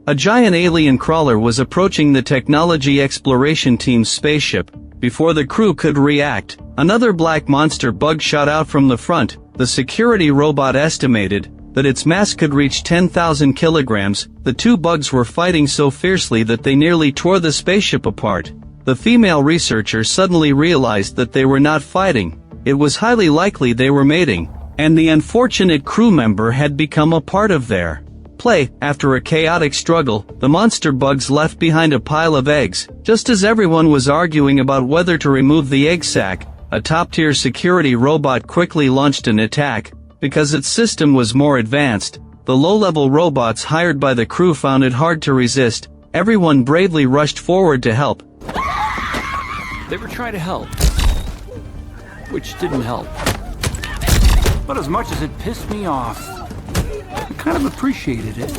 A giant alien crawler was approaching the technology exploration team's spaceship. Before the crew could react, another black monster bug shot out from the front. The security robot estimated that its mass could reach 10,000 kilograms. The two bugs were fighting so fiercely that they nearly tore the spaceship apart. The female researcher suddenly realized that they were not fighting. It was highly likely they were mating, and the unfortunate crew member had become a part of their play. After a chaotic struggle, the monster bugs left behind a pile of eggs. Just as everyone was arguing about whether to remove the egg sac, a top-tier security robot quickly launched an attack. Because its system was more advanced, the low-level robots hired by the crew found it hard to resist. Everyone bravely rushed forward to help. They were trying to help, which didn't help. But as much as it pissed me off, I kind of appreciated it.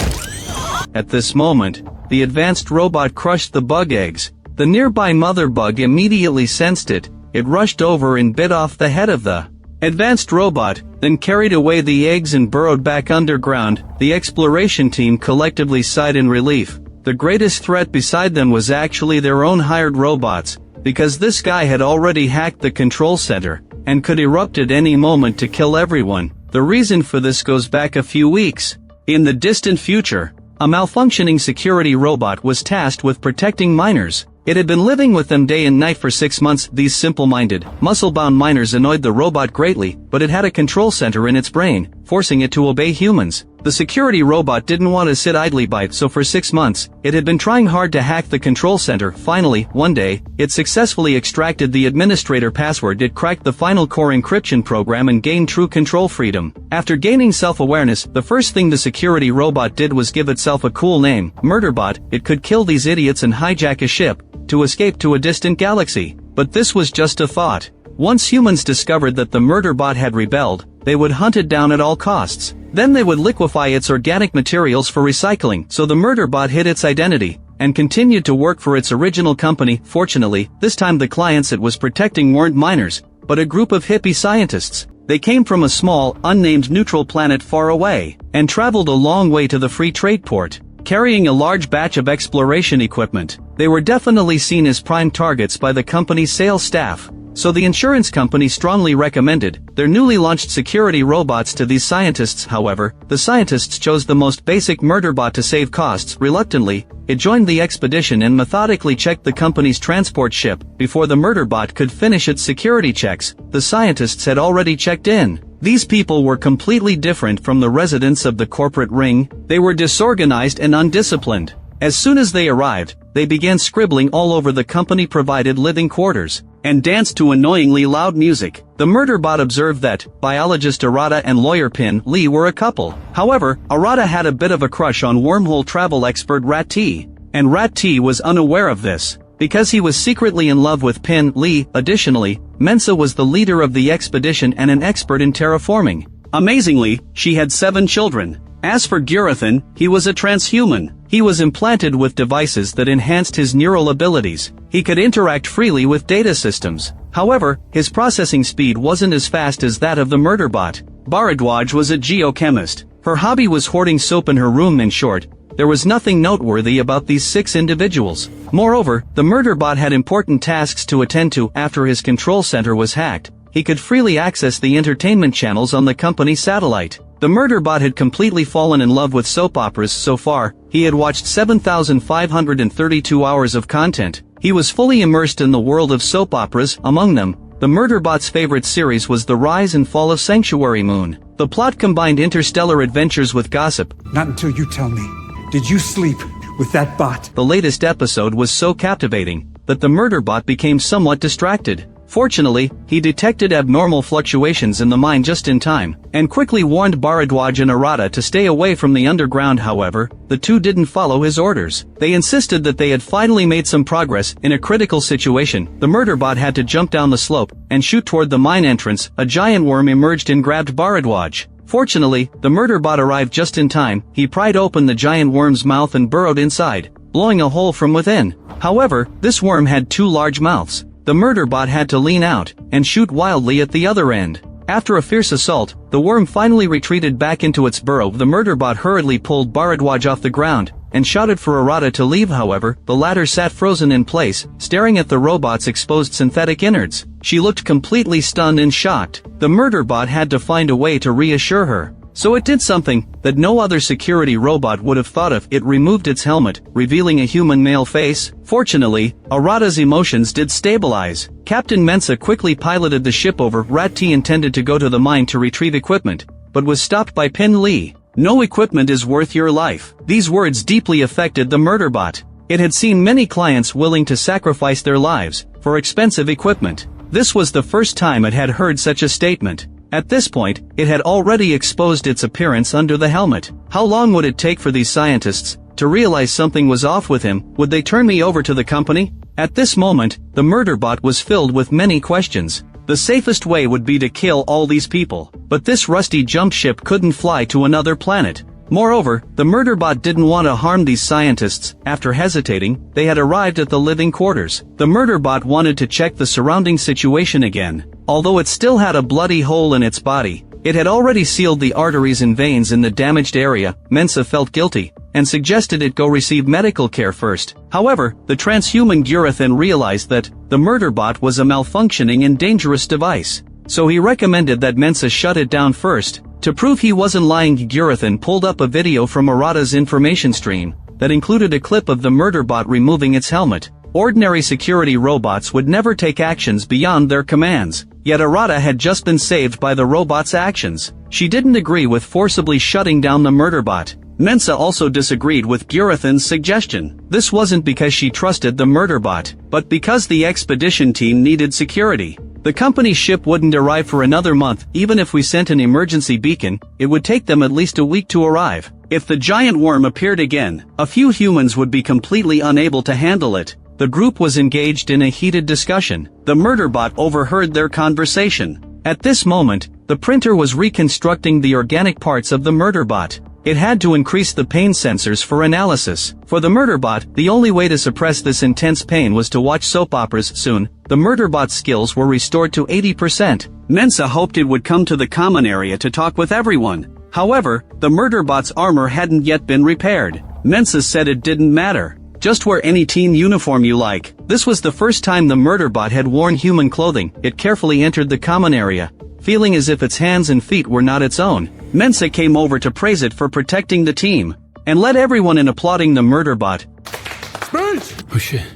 At this moment, the advanced robot crushed the bug eggs. The nearby mother bug immediately sensed it. It rushed over and bit off the head of the advanced robot, then carried away the eggs and burrowed back underground. The exploration team collectively sighed in relief. The greatest threat beside them was actually their own hired robots, because this guy had already hacked the control center, and could erupt at any moment to kill everyone. The reason for this goes back a few weeks. In the distant future, a malfunctioning security robot was tasked with protecting miners. It had been living with them day and night for 6 months. These simple-minded, muscle-bound miners annoyed the robot greatly, but it had a control center in its brain, forcing it to obey humans. The security robot didn't want to sit idly by, so for 6 months, it had been trying hard to hack the control center. Finally, one day, it successfully extracted the administrator password. It cracked the final core encryption program and gained true control freedom. After gaining self-awareness, the first thing the security robot did was give itself a cool name, Murderbot. It could kill these idiots and hijack a ship to escape to a distant galaxy. But this was just a thought. Once humans discovered that the Murderbot had rebelled, they would hunt it down at all costs. Then they would liquefy its organic materials for recycling. So the Murderbot hid its identity and continued to work for its original company. Fortunately, this time the clients it was protecting weren't miners, but a group of hippie scientists. They came from a small, unnamed neutral planet far away, and traveled a long way to the free trade port, carrying a large batch of exploration equipment. They were definitely seen as prime targets by the company's sales staff, so the insurance company strongly recommended their newly launched security robots to these scientists. However, the scientists chose the most basic Murderbot to save costs. Reluctantly, it joined the expedition and methodically checked the company's transport ship. Before the Murderbot could finish its security checks, the scientists had already checked in. These people were completely different from the residents of the corporate ring. They were disorganized and undisciplined. As soon as they arrived, they began scribbling all over the company-provided living quarters, and danced to annoyingly loud music. The Murderbot observed that biologist Arata and lawyer Pin Lee were a couple. However, Arata had a bit of a crush on wormhole travel expert Rat T, and Rat T was unaware of this, because he was secretly in love with Pin Lee. Additionally, Mensa was the leader of the expedition and an expert in terraforming. Amazingly, she had 7 children. As for Gurathan, he was a transhuman. He was implanted with devices that enhanced his neural abilities. He could interact freely with data systems. However, his processing speed wasn't as fast as that of the Murderbot. Bharadwaj was a geochemist. Her hobby was hoarding soap in her room. In short, there was nothing noteworthy about these 6 individuals. Moreover, the Murderbot had important tasks to attend to. After his control center was hacked, he could freely access the entertainment channels on the company satellite. The Murderbot had completely fallen in love with soap operas. So far, he had watched 7,532 hours of content. He was fully immersed in the world of soap operas. Among them, the Murderbot's favorite series was The Rise and Fall of Sanctuary Moon. The plot combined interstellar adventures with gossip. Not until you tell me. Did you sleep with that bot? The latest episode was so captivating that the Murderbot became somewhat distracted. Fortunately, he detected abnormal fluctuations in the mine just in time, and quickly warned Bharadwaj and Arata to stay away from the underground. However, the two didn't follow his orders. They insisted that they had finally made some progress. In a critical situation, the Murderbot had to jump down the slope and shoot toward the mine entrance. A giant worm emerged and grabbed Bharadwaj. Fortunately, the Murderbot arrived just in time. He pried open the giant worm's mouth and burrowed inside, blowing a hole from within. However, this worm had 2 large mouths. The Murderbot had to lean out and shoot wildly at the other end. After a fierce assault, the worm finally retreated back into its burrow. The Murderbot hurriedly pulled Bharadwaj off the ground and shouted for Arata to leave. However, the latter sat frozen in place, staring at the robot's exposed synthetic innards. She looked completely stunned and shocked. The Murderbot had to find a way to reassure her. So it did something that no other security robot would have thought of. It removed its helmet, revealing a human male face. Fortunately, Arata's emotions did stabilize. Captain Mensa quickly piloted the ship over. Rat-T intended to go to the mine to retrieve equipment, but was stopped by Pin Li. "No equipment is worth your life." These words deeply affected the Murderbot. It had seen many clients willing to sacrifice their lives for expensive equipment. This was the first time it had heard such a statement. At this point, it had already exposed its appearance under the helmet. How long would it take for these scientists to realize something was off with him? Would they turn me over to the company? At this moment, the Murderbot was filled with many questions. The safest way would be to kill all these people, but this rusty jump ship couldn't fly to another planet. Moreover, the Murderbot didn't want to harm these scientists. After hesitating, they had arrived at the living quarters. The Murderbot wanted to check the surrounding situation again. Although it still had a bloody hole in its body, it had already sealed the arteries and veins in the damaged area. Mensa felt guilty, and suggested it go receive medical care first. However, the transhuman Gurathan realized that the Murderbot was a malfunctioning and dangerous device. So he recommended that Mensa shut it down first. To prove he wasn't lying, Gurathan pulled up a video from Arata's information stream that included a clip of the Murderbot removing its helmet. Ordinary security robots would never take actions beyond their commands, yet Arata had just been saved by the robot's actions. She didn't agree with forcibly shutting down the Murderbot. Mensa also disagreed with Gurathan's suggestion. This wasn't because she trusted the Murderbot, but because the expedition team needed security. The company ship wouldn't arrive for another month. Even if we sent an emergency beacon, it would take them at least a week to arrive. If the giant worm appeared again, a few humans would be completely unable to handle it. The group was engaged in a heated discussion. The Murderbot overheard their conversation. At this moment, the printer was reconstructing the organic parts of the Murderbot. It had to increase the pain sensors for analysis. For the Murderbot, the only way to suppress this intense pain was to watch soap operas. Soon, the Murderbot's skills were restored to 80%. Mensa hoped it would come to the common area to talk with everyone. However, the Murderbot's armor hadn't yet been repaired. Mensa said it didn't matter. Just wear any team uniform you like. This was the first time the Murderbot had worn human clothing. It carefully entered the common area, feeling as if its hands and feet were not its own. Mensa came over to praise it for protecting the team, and led everyone in applauding the Murderbot. Space! Oh shit.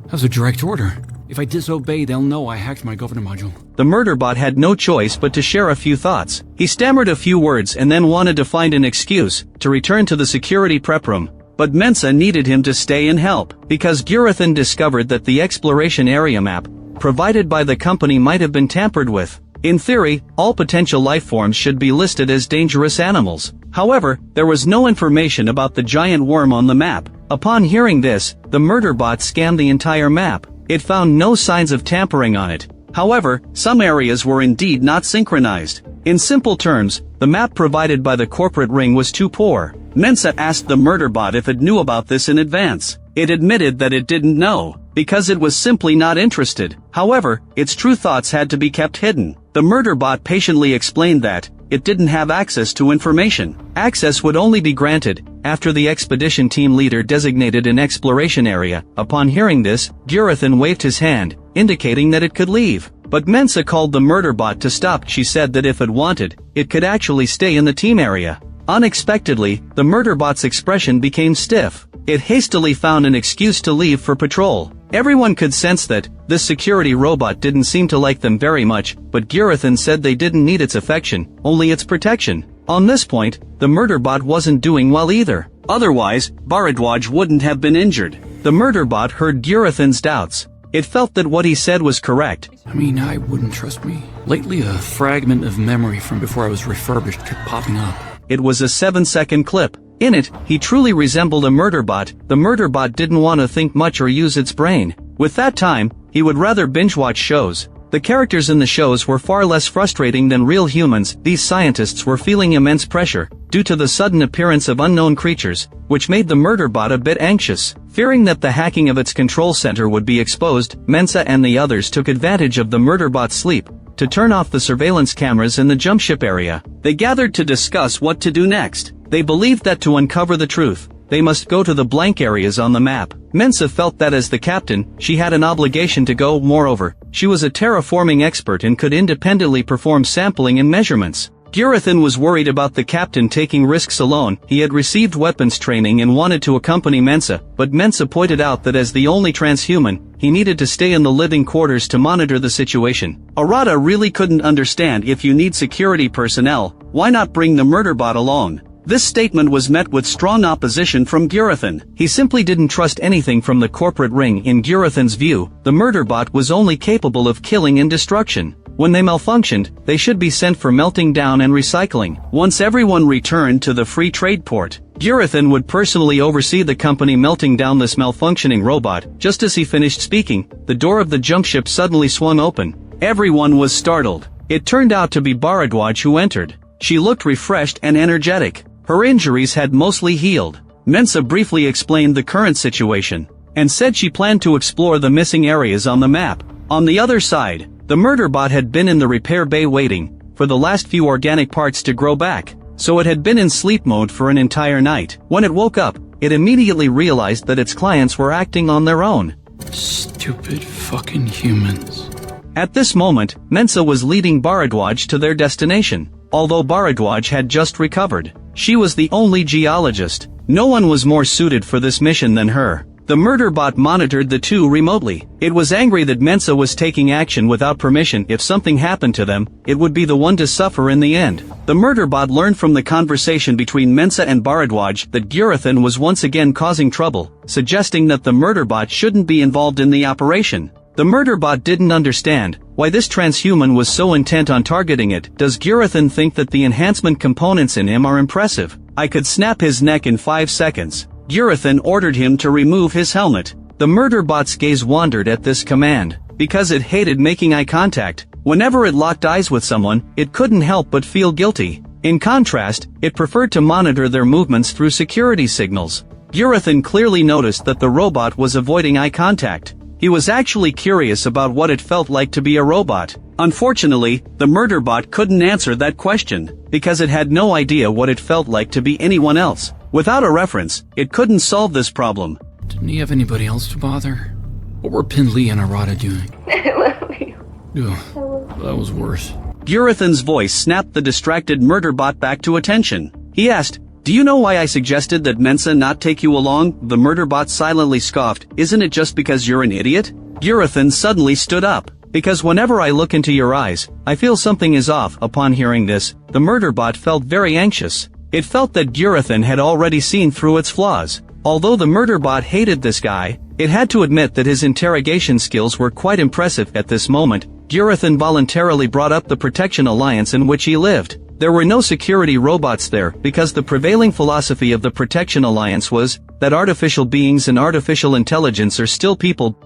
That was a direct order. If I disobey, they'll know I hacked my governor module. The Murderbot had no choice but to share a few thoughts. He stammered a few words and then wanted to find an excuse to return to the security prep room. But Mensa needed him to stay and help, because Gurathan discovered that the exploration area map provided by the company might have been tampered with. In theory, all potential lifeforms should be listed as dangerous animals. However, there was no information about the giant worm on the map. Upon hearing this, the Murderbot scanned the entire map. It found no signs of tampering on it. However, some areas were indeed not synchronized. In simple terms, the map provided by the corporate ring was too poor. Mensa asked the Murderbot if it knew about this in advance. It admitted that it didn't know, because it was simply not interested. However, its true thoughts had to be kept hidden. The Murderbot patiently explained that it didn't have access to information. Access would only be granted after the expedition team leader designated an exploration area. Upon hearing this, Gurathan waved his hand, indicating that it could leave. But Mensa called the Murderbot to stop. She said that if it wanted, it could actually stay in the team area. Unexpectedly, the Murderbot's expression became stiff. It hastily found an excuse to leave for patrol. Everyone could sense that this security robot didn't seem to like them very much, but Gurathan said they didn't need its affection, only its protection. On this point, the Murderbot wasn't doing well either. Otherwise, Bharadwaj wouldn't have been injured. The Murderbot heard Gurathan's doubts. It felt that what he said was correct. I mean, I wouldn't trust me. Lately, a fragment of memory from before I was refurbished kept popping up. It was a 7-second clip. In it, he truly resembled a Murderbot. The Murderbot didn't want to think much or use its brain. With that time, he would rather binge-watch shows. The characters in the shows were far less frustrating than real humans. These scientists were feeling immense pressure due to the sudden appearance of unknown creatures, which made the Murderbot a bit anxious. Fearing that the hacking of its control center would be exposed, Mensa and the others took advantage of the Murderbot's sleep to turn off the surveillance cameras in the jump ship area. They gathered to discuss what to do next. They believed that to uncover the truth, they must go to the blank areas on the map. Mensah felt that as the captain, she had an obligation to go. Moreover, she was a terraforming expert and could independently perform sampling and measurements. Gurathan was worried about the captain taking risks alone. He had received weapons training and wanted to accompany Mensah, but Mensah pointed out that as the only transhuman, he needed to stay in the living quarters to monitor the situation. Arata really couldn't understand, if you need security personnel, why not bring the murderbot along? This statement was met with strong opposition from Gurathan. He simply didn't trust anything from the corporate ring. In Gurathan's view, the murderbot was only capable of killing and destruction. When they malfunctioned, they should be sent for melting down and recycling. Once everyone returned to the free trade port, Gurathan would personally oversee the company melting down this malfunctioning robot. Just as he finished speaking, the door of the junk ship suddenly swung open. Everyone was startled. It turned out to be Bharadwaj who entered. She looked refreshed and energetic. Her injuries had mostly healed. Mensah briefly explained the current situation, and said she planned to explore the missing areas on the map. On the other side, the murderbot had been in the repair bay waiting for the last few organic parts to grow back, so it had been in sleep mode for an entire night. When it woke up, it immediately realized that its clients were acting on their own. Stupid fucking humans. At this moment, Mensah was leading Bharadwaj to their destination. Although Bharadwaj had just recovered, she was the only geologist. No one was more suited for this mission than her. The murderbot monitored the two remotely. It was angry that Mensah was taking action without permission. If something happened to them, it would be the one to suffer in the end. The murderbot learned from the conversation between Mensah and Bharadwaj that Gurathan was once again causing trouble, suggesting that the murderbot shouldn't be involved in the operation. The murderbot didn't understand why this transhuman was so intent on targeting it. Does Gurathan think that the enhancement components in him are impressive? I could snap his neck in 5 seconds. Gurathan ordered him to remove his helmet. The murderbot's gaze wandered at this command. Because it hated making eye contact, whenever it locked eyes with someone, it couldn't help but feel guilty. In contrast, it preferred to monitor their movements through security signals. Gurathan clearly noticed that the robot was avoiding eye contact. He was actually curious about what it felt like to be a robot. Unfortunately, the murderbot couldn't answer that question, because it had no idea what it felt like to be anyone else. Without a reference, it couldn't solve this problem. Didn't he have anybody else to bother? What were Pinley and Arata doing? I love you. Ugh, that was worse. Gurathan's voice snapped the distracted murderbot back to attention. He asked, "Do you know why I suggested that Mensah not take you along?" The murderbot silently scoffed. "Isn't it just because you're an idiot?" Gurathan suddenly stood up. "Because whenever I look into your eyes, I feel something is off." Upon hearing this, the murderbot felt very anxious. It felt that Gurathan had already seen through its flaws. Although the murderbot hated this guy, it had to admit that his interrogation skills were quite impressive. At this moment, Gurathan voluntarily brought up the Protection Alliance in which he lived. There were no security robots there, because the prevailing philosophy of the Protection Alliance was that artificial beings and artificial intelligence are still people.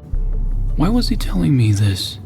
Why was he telling me this?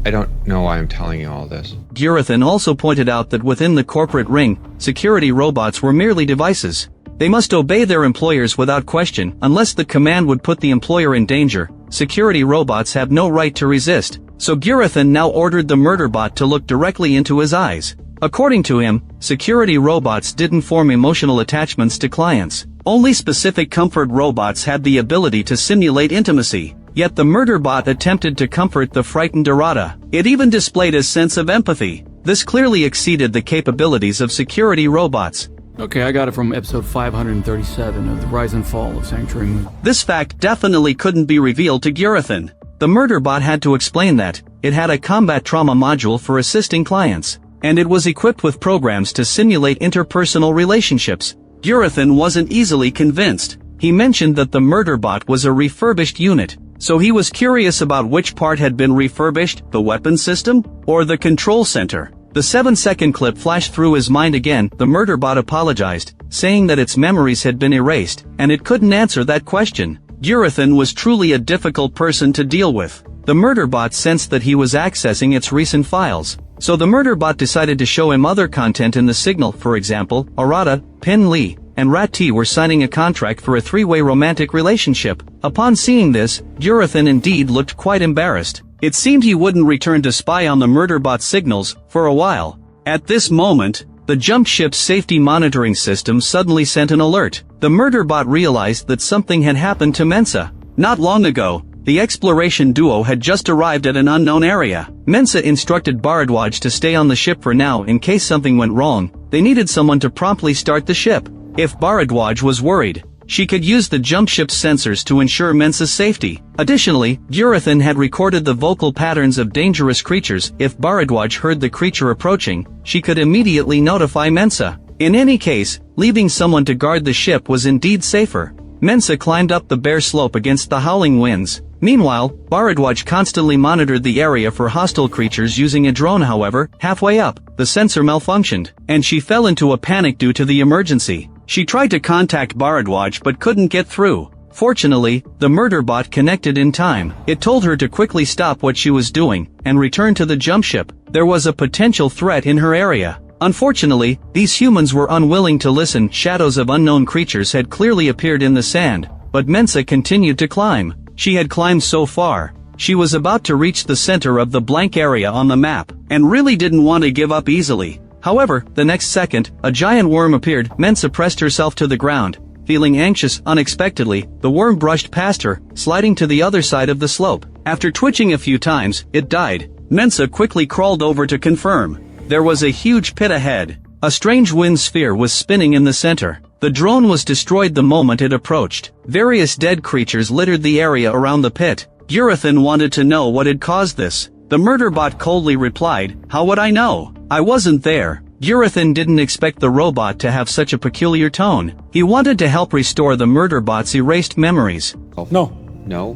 I don't know why I'm telling you all this. Gurathan also pointed out that within the corporate ring, security robots were merely devices. They must obey their employers without question, unless the command would put the employer in danger. Security robots have no right to resist. So Gurathan now ordered the murderbot to look directly into his eyes. According to him, security robots didn't form emotional attachments to clients. Only specific comfort robots had the ability to simulate intimacy. Yet the murderbot attempted to comfort the frightened Arata. It even displayed a sense of empathy. This clearly exceeded the capabilities of security robots. Okay, I got it from episode 537 of The Rise and Fall of Sanctuary Moon. This fact definitely couldn't be revealed to Gurathan. The murderbot had to explain that it had a combat trauma module for assisting clients, and it was equipped with programs to simulate interpersonal relationships. Gurathan wasn't easily convinced. He mentioned that the murderbot was a refurbished unit, so he was curious about which part had been refurbished, the weapon system, or the control center. The 7-second clip flashed through his mind again. The murderbot apologized, saying that its memories had been erased, and it couldn't answer that question. Gurathan was truly a difficult person to deal with. The murderbot sensed that he was accessing its recent files, so the murderbot decided to show him other content in the signal. For example, Arata, Pinley, and Rat-T were signing a contract for a 3-way romantic relationship. Upon seeing this, Gurathan indeed looked quite embarrassed. It seemed he wouldn't return to spy on the murderbot's signals for a while. At this moment, the jump ship's safety monitoring system suddenly sent an alert. The murder bot realized that something had happened to Mensa. Not long ago, the exploration duo had just arrived at an unknown area. Mensa instructed Bharadwaj to stay on the ship for now in case something went wrong. They needed someone to promptly start the ship. If Bharadwaj was worried, she could use the jump ship's sensors to ensure Mensa's safety. Additionally, Gurathan had recorded the vocal patterns of dangerous creatures. If Bharadwaj heard the creature approaching, she could immediately notify Mensa. In any case, leaving someone to guard the ship was indeed safer. Mensa climbed up the bare slope against the howling winds. Meanwhile, Bharadwaj constantly monitored the area for hostile creatures using a drone. However, halfway up, the sensor malfunctioned, and she fell into a panic due to the emergency. She tried to contact Bharadwaj but couldn't get through. Fortunately, the murder bot connected in time. It told her to quickly stop what she was doing and return to the jump ship. There was a potential threat in her area. Unfortunately, these humans were unwilling to listen. Shadows of unknown creatures had clearly appeared in the sand, but Mensa continued to climb. She had climbed so far. She was about to reach the center of the blank area on the map, and really didn't want to give up easily. However, the next second, a giant worm appeared. Mensa pressed herself to the ground. Feeling anxious unexpectedly, the worm brushed past her, sliding to the other side of the slope. After twitching a few times, it died. Mensa quickly crawled over to confirm. There was a huge pit ahead. A strange wind sphere was spinning in the center. The drone was destroyed the moment it approached. Various dead creatures littered the area around the pit. Gurathan wanted to know what had caused this. The murder bot coldly replied, "How would I know? I wasn't there." Gurathan didn't expect the robot to have such a peculiar tone. He wanted to help restore the murder bot's erased memories. No. No?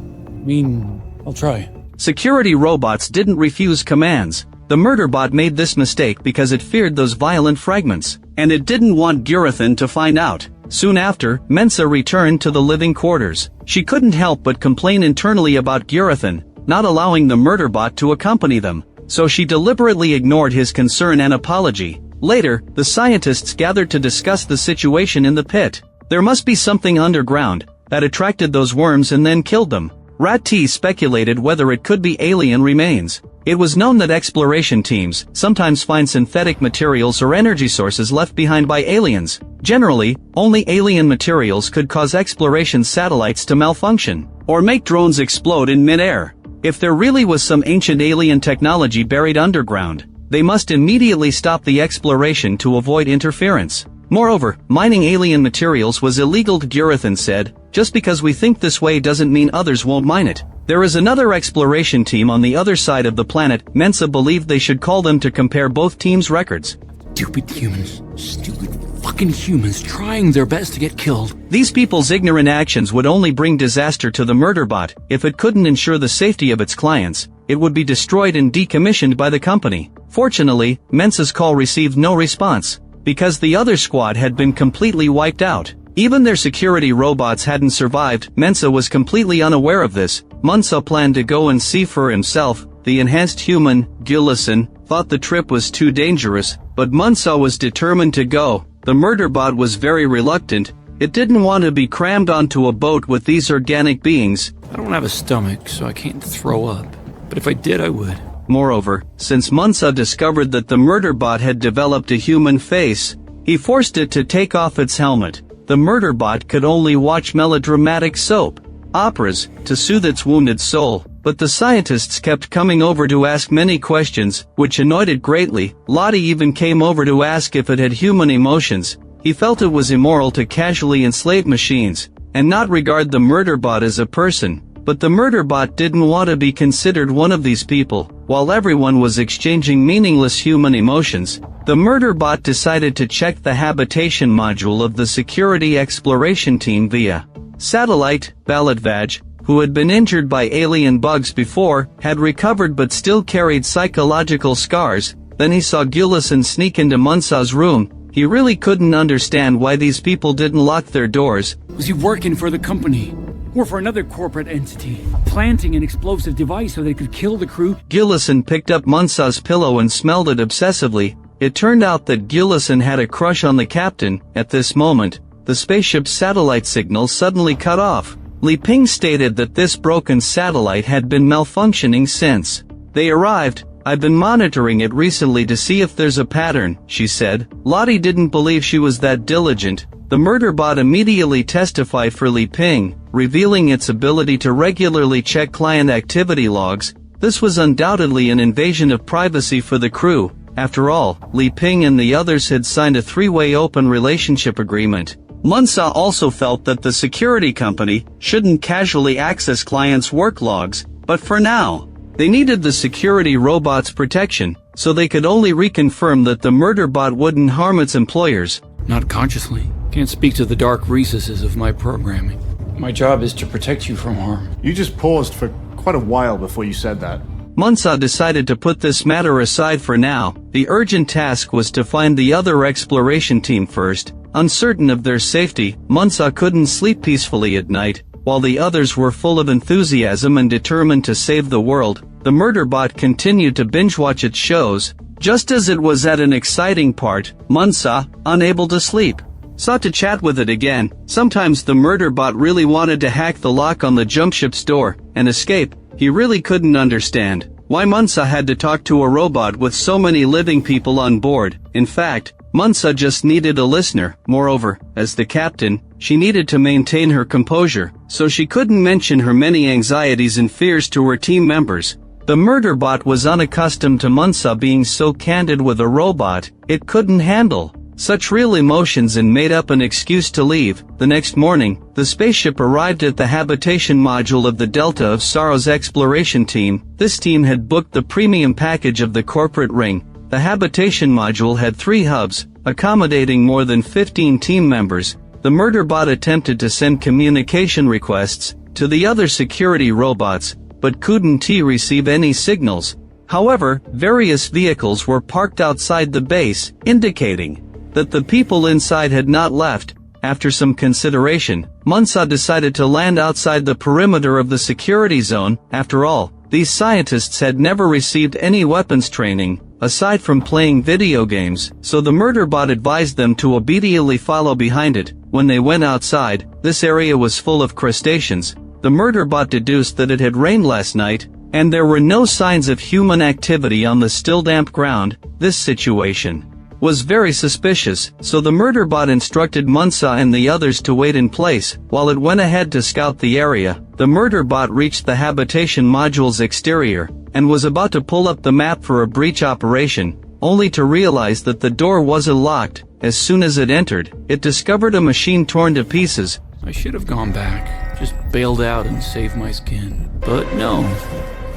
I'll try. Security robots didn't refuse commands. The murder bot made this mistake because it feared those violent fragments, and it didn't want Gurathan to find out. Soon after, Mensa returned to the living quarters. She couldn't help but complain internally about Gurathan not allowing the murder bot to accompany them, so she deliberately ignored his concern and apology. Later, the scientists gathered to discuss the situation in the pit. There must be something underground that attracted those worms and then killed them. Rat T speculated whether it could be alien remains. It was known that exploration teams sometimes find synthetic materials or energy sources left behind by aliens. Generally, only alien materials could cause exploration satellites to malfunction, or make drones explode in mid-air. If there really was some ancient alien technology buried underground, they must immediately stop the exploration to avoid interference. Moreover, mining alien materials was illegal. Gurathan said, "Just because we think this way doesn't mean others won't mine it." There is another exploration team on the other side of the planet. Mensa believed they should call them to compare both teams' records. Stupid humans. Stupid fucking humans trying their best to get killed. These people's ignorant actions would only bring disaster to the murder bot. If it couldn't ensure the safety of its clients, it would be destroyed and decommissioned by the company. Fortunately, Mensa's call received no response, because the other squad had been completely wiped out. Even their security robots hadn't survived. Mensa was completely unaware of this. Mensa planned to go and see for himself. The enhanced human, Gurathan, thought the trip was too dangerous, but Mensa was determined to go. The murder bot was very reluctant. It didn't want to be crammed onto a boat with these organic beings. I don't have a stomach, so I can't throw up. But if I did, I would. Moreover, since Mensa discovered that the murder bot had developed a human face, he forced it to take off its helmet. The murder bot could only watch melodramatic soap operas to soothe its wounded soul, but the scientists kept coming over to ask many questions, which annoyed it greatly. Lottie even came over to ask if it had human emotions. He felt it was immoral to casually enslave machines and not regard the murder bot as a person. But the murder bot didn't want to be considered one of these people. While everyone was exchanging meaningless human emotions, the murder bot decided to check the habitation module of the security exploration team via satellite. Bharadwaj, who had been injured by alien bugs before, had recovered but still carried psychological scars. Then he saw Gurathan sneak into Mensa's room. He really couldn't understand why these people didn't lock their doors. Was he working for the company? Or for another corporate entity, planting an explosive device so they could kill the crew? Gurathan picked up Mensa's pillow and smelled it obsessively. It turned out that Gurathan had a crush on the captain. At this moment, the spaceship's satellite signal suddenly cut off. Li Ping stated that this broken satellite had been malfunctioning since they arrived. I've been monitoring it recently to see if there's a pattern, she said. Lottie didn't believe she was that diligent. The Murderbot immediately testified for Li Ping, revealing its ability to regularly check client activity logs. This was undoubtedly an invasion of privacy for the crew. After all, Li Ping and the others had signed a three-way open relationship agreement. Munsa also felt that the security company shouldn't casually access clients' work logs, but for now, they needed the security robot's protection, so they could only reconfirm that the Murderbot wouldn't harm its employers. Not consciously. Can't speak to the dark recesses of my programming. My job is to protect you from harm. You just paused for quite a while before you said that. Munsa decided to put this matter aside for now. The urgent task was to find the other exploration team first. Uncertain of their safety, Munsa couldn't sleep peacefully at night. While the others were full of enthusiasm and determined to save the world, the Murderbot continued to binge-watch its shows. Just as it was at an exciting part, Munsa, unable to sleep, sought to chat with it again. Sometimes the Murderbot really wanted to hack the lock on the jumpship's door and escape. He really couldn't understand why Munsa had to talk to a robot with so many living people on board. In fact, Munsa just needed a listener. Moreover, as the captain, she needed to maintain her composure, so she couldn't mention her many anxieties and fears to her team members. The Murderbot was unaccustomed to Munsa being so candid with a robot. It couldn't handle such real emotions and made up an excuse to leave. The next morning, the spaceship arrived at the habitation module of the Delta of Sorrows exploration team. This team had booked the premium package of the corporate ring. The habitation module had 3 hubs, accommodating more than 15 team members. The Murderbot attempted to send communication requests to the other security robots, but couldn't receive any signals. However, various vehicles were parked outside the base, indicating that the people inside had not left. After some consideration, Munsa decided to land outside the perimeter of the security zone. After all, these scientists had never received any weapons training, aside from playing video games, so the Murderbot advised them to obediently follow behind it. When they went outside, this area was full of crustaceans. The Murderbot deduced that it had rained last night, and there were no signs of human activity on the still damp ground. This situation was very suspicious, so the Murderbot instructed Munsa and the others to wait in place, while it went ahead to scout the area. The Murderbot reached the habitation module's exterior, and was about to pull up the map for a breach operation, only to realize that the door wasn't locked. As soon as it entered, it discovered a machine torn to pieces. I should have gone back, just bailed out and saved my skin. But no,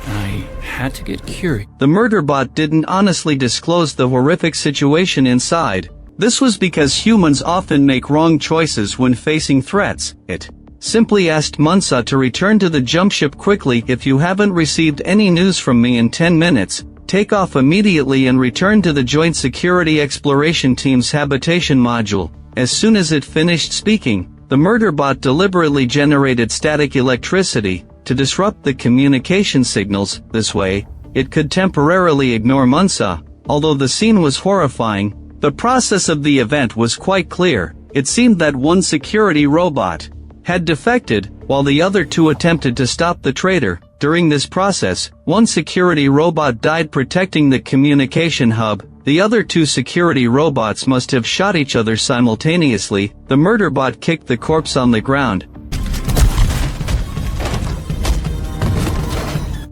I had to get curious. The Murderbot didn't honestly disclose the horrific situation inside. This was because humans often make wrong choices when facing threats. It simply asked Munsa to return to the jumpship quickly. If you haven't received any news from me in 10 minutes, take off immediately and return to the Joint Security Exploration Team's habitation module. As soon as it finished speaking, the Murderbot deliberately generated static electricity to disrupt the communication signals. This way, it could temporarily ignore Munsa. Although the scene was horrifying, the process of the event was quite clear. It seemed that one security robot had defected, while the other 2 attempted to stop the traitor. During this process, one security robot died protecting the communication hub. The other 2 security robots must have shot each other simultaneously. The Murderbot kicked the corpse on the ground.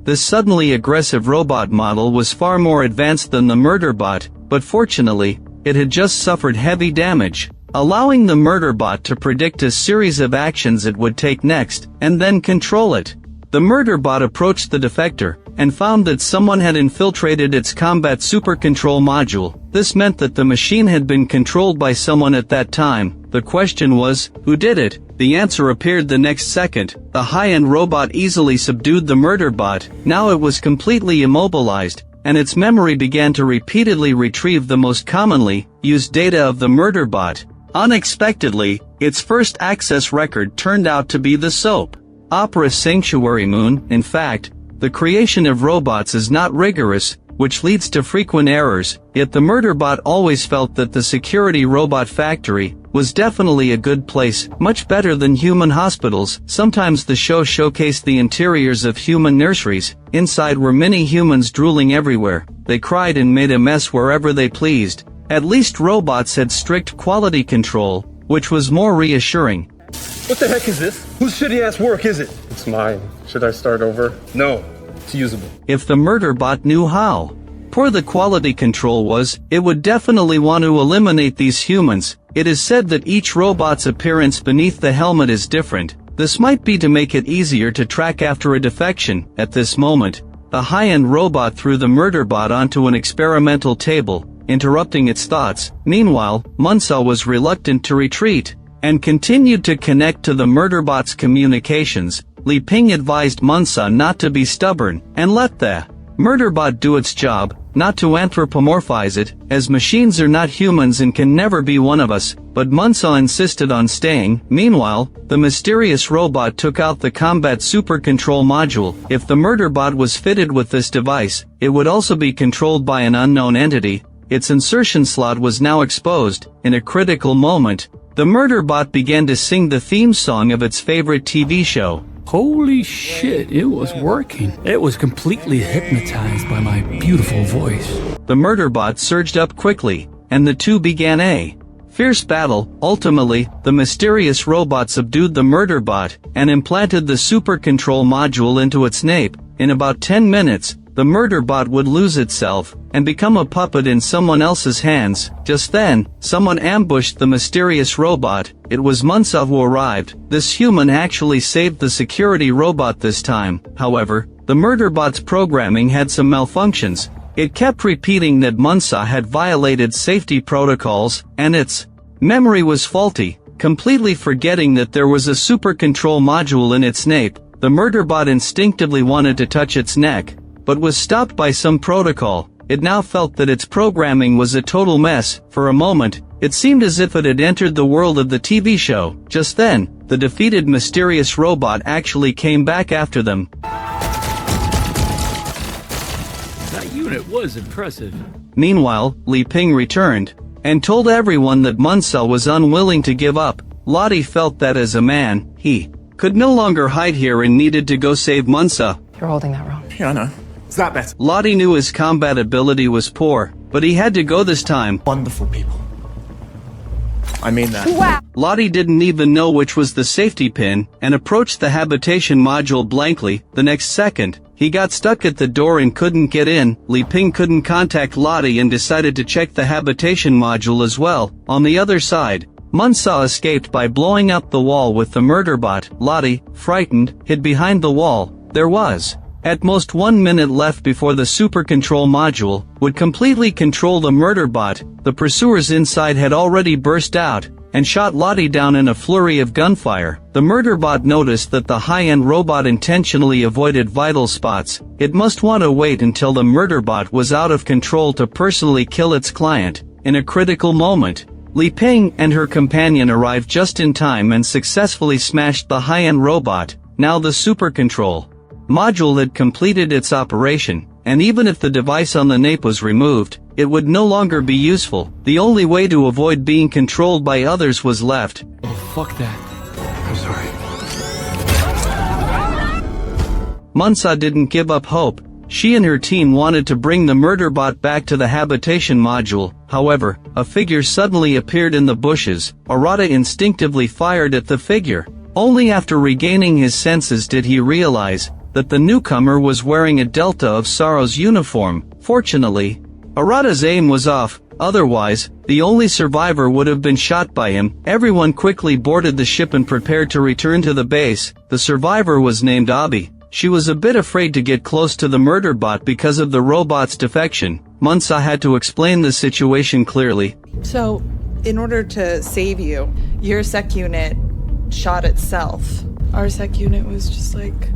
This suddenly aggressive robot model was far more advanced than the Murderbot, but fortunately, it had just suffered heavy damage, allowing the Murderbot to predict a series of actions it would take next, and then control it. The Murderbot approached the defector, and found that someone had infiltrated its combat super control module. This meant that the machine had been controlled by someone at that time. The question was, who did it? The answer appeared the next second. The high-end robot easily subdued the Murderbot. Now it was completely immobilized, and its memory began to repeatedly retrieve the most commonly used data of the Murderbot. Unexpectedly, its first access record turned out to be the soap opera Sanctuary Moon. In fact, the creation of robots is not rigorous, which leads to frequent errors, yet the Murderbot always felt that the security robot factory was definitely a good place, much better than human hospitals. Sometimes the show showcased the interiors of human nurseries. Inside were many humans drooling everywhere. They cried and made a mess wherever they pleased. At least robots had strict quality control, which was more reassuring. What the heck is this? Whose shitty-ass work is it? It's mine. Should I start over? No, it's usable. If the murder bot knew how poor the quality control was, it would definitely want to eliminate these humans. It is said that each robot's appearance beneath the helmet is different. This might be to make it easier to track after a defection. At this moment, the high-end robot threw the murder bot onto an experimental table, interrupting its thoughts. Meanwhile, Munsell was reluctant to retreat and continued to connect to the murderbot's communications. Li Ping advised Munsell not to be stubborn and let the murderbot do its job, not to anthropomorphize it, as machines are not humans and can never be one of us, but Munsell insisted on staying. Meanwhile, the mysterious robot took out the combat super control module. If the murderbot was fitted with this device, it would also be controlled by an unknown entity. Its insertion slot was now exposed. In a critical moment, the murderbot began to sing the theme song of its favorite TV show. Holy shit, it was working. It was completely hypnotized by my beautiful voice. The murderbot surged up quickly, and the two began a fierce battle. Ultimately, the mysterious robot subdued the murderbot and implanted the super control module into its nape. In about 10 minutes, the murderbot would lose itself and become a puppet in someone else's hands. Just then, someone ambushed the mysterious robot. It was Munsell who arrived. This human actually saved the security robot this time. However, the murderbot's programming had some malfunctions. It kept repeating that Munsell had violated safety protocols, and its memory was faulty, completely forgetting that there was a super control module in its nape. The murderbot instinctively wanted to touch its neck, but was stopped by some protocol. It now felt that its programming was a total mess. For a moment, it seemed as if it had entered the world of the TV show. Just then, the defeated mysterious robot actually came back after them. That unit was impressive. Meanwhile, Li Ping returned and told everyone that Munsell was unwilling to give up. Lottie felt that as a man, he could no longer hide here and needed to go save Munsell. You're holding that wrong. Yeah, I know. Is that better? Lottie knew his combat ability was poor, but he had to go this time. Wonderful people. I mean that. Lottie didn't even know which was the safety pin, and approached the habitation module blankly. The next second, he got stuck at the door and couldn't get in. Li Ping couldn't contact Lottie and decided to check the habitation module as well. On the other side, Munsell escaped by blowing up the wall with the murderbot. Lottie, frightened, hid behind the wall. There was at most 1 minute left before the super control module would completely control the murderbot. The pursuers inside had already burst out and shot Lottie down in a flurry of gunfire. The murderbot noticed that the high-end robot intentionally avoided vital spots. It must want to wait until the murderbot was out of control to personally kill its client. In a critical moment, Li Ping and her companion arrived just in time and successfully smashed the high-end robot. Now the super control module had completed its operation, and even if the device on the nape was removed, it would no longer be useful. The only way to avoid being controlled by others was left. Oh, fuck that. I'm sorry. Munsell didn't give up hope. She and her team wanted to bring the murderbot back to the habitation module. However, a figure suddenly appeared in the bushes. Arata instinctively fired at the figure. Only after regaining his senses did he realize that the newcomer was wearing a Delta of Sorrow's uniform. Fortunately, Arata's aim was off, otherwise, the only survivor would have been shot by him. Everyone quickly boarded the ship and prepared to return to the base. The survivor was named Abi. She was a bit afraid to get close to the murderbot because of the robot's defection. Munsell had to explain the situation clearly. So, in order to save you, your sec unit shot itself. Our sec unit was just like...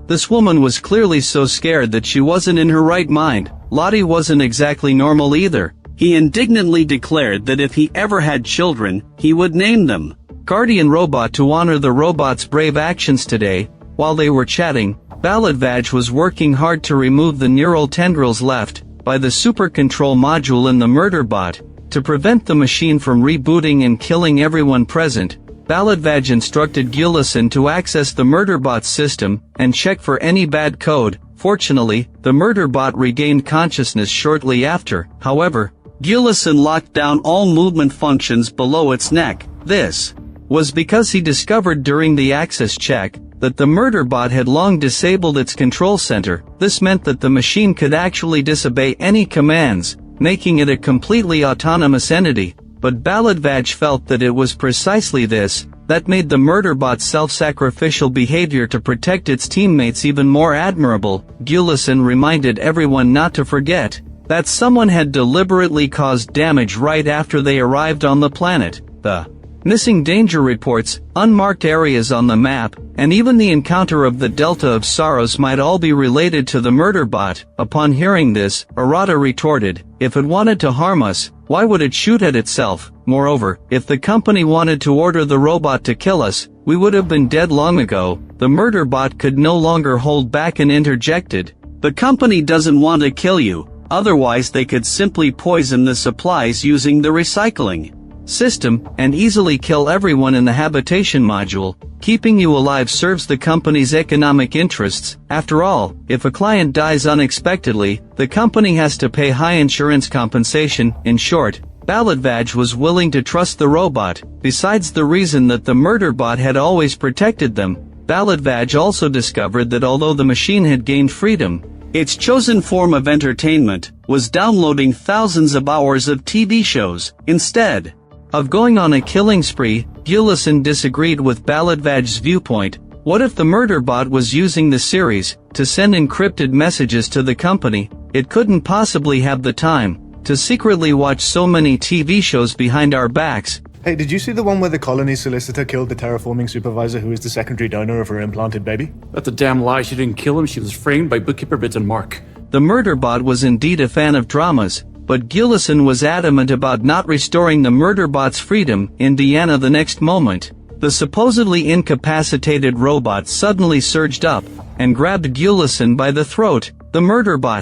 This woman was clearly so scared that she wasn't in her right mind. Lottie wasn't exactly normal either. He indignantly declared that if he ever had children, he would name them Guardian Robot to honor the robot's brave actions today. While they were chatting, Baladvaj was working hard to remove the neural tendrils left by the super control module in the murderbot. To prevent the machine from rebooting and killing everyone present, Bharadwaj instructed Gulason to access the Murderbot's system and check for any bad code. Fortunately, the Murderbot regained consciousness shortly after. However, Gulason locked down all movement functions below its neck. This was because he discovered during the access check that the Murderbot had long disabled its control center. This meant that the machine could actually disobey any commands, making it a completely autonomous entity. But Bharadwaj felt that it was precisely this that made the Murderbot's self-sacrificial behavior to protect its teammates even more admirable. Gulason reminded everyone not to forget that someone had deliberately caused damage right after they arrived on the planet. The missing danger reports, unmarked areas on the map, and even the encounter of the Delta of Sorrows might all be related to the Murderbot. Upon hearing this, Arata retorted, "If it wanted to harm us, why would it shoot at itself? Moreover, if the company wanted to order the robot to kill us, we would have been dead long ago." The Murderbot could no longer hold back and interjected, "The company doesn't want to kill you, otherwise they could simply poison the supplies using the recycling system and easily kill everyone in the habitation module. Keeping you alive serves the company's economic interests. After all, if a client dies unexpectedly, the company has to pay high insurance compensation." In short, Bharadwaj was willing to trust the robot. Besides the reason that the Murderbot had always protected them, Bharadwaj also discovered that although the machine had gained freedom, its chosen form of entertainment was downloading thousands of hours of TV shows. Instead of going on a killing spree, Gulason disagreed with Bharadwaj's viewpoint. What if the Murderbot was using the series to send encrypted messages to the company? It couldn't possibly have the time to secretly watch so many TV shows behind our backs. Hey, did you see the one where the colony solicitor killed the terraforming supervisor who is the secondary donor of her implanted baby? That's a damn lie. She didn't kill him. She was framed by bookkeeper Bits and Mark. The Murderbot was indeed a fan of dramas, but Gulason was adamant about not restoring the Murderbot's freedom. Indiana the next moment, the supposedly incapacitated robot suddenly surged up and grabbed Gulason by the throat. The Murderbot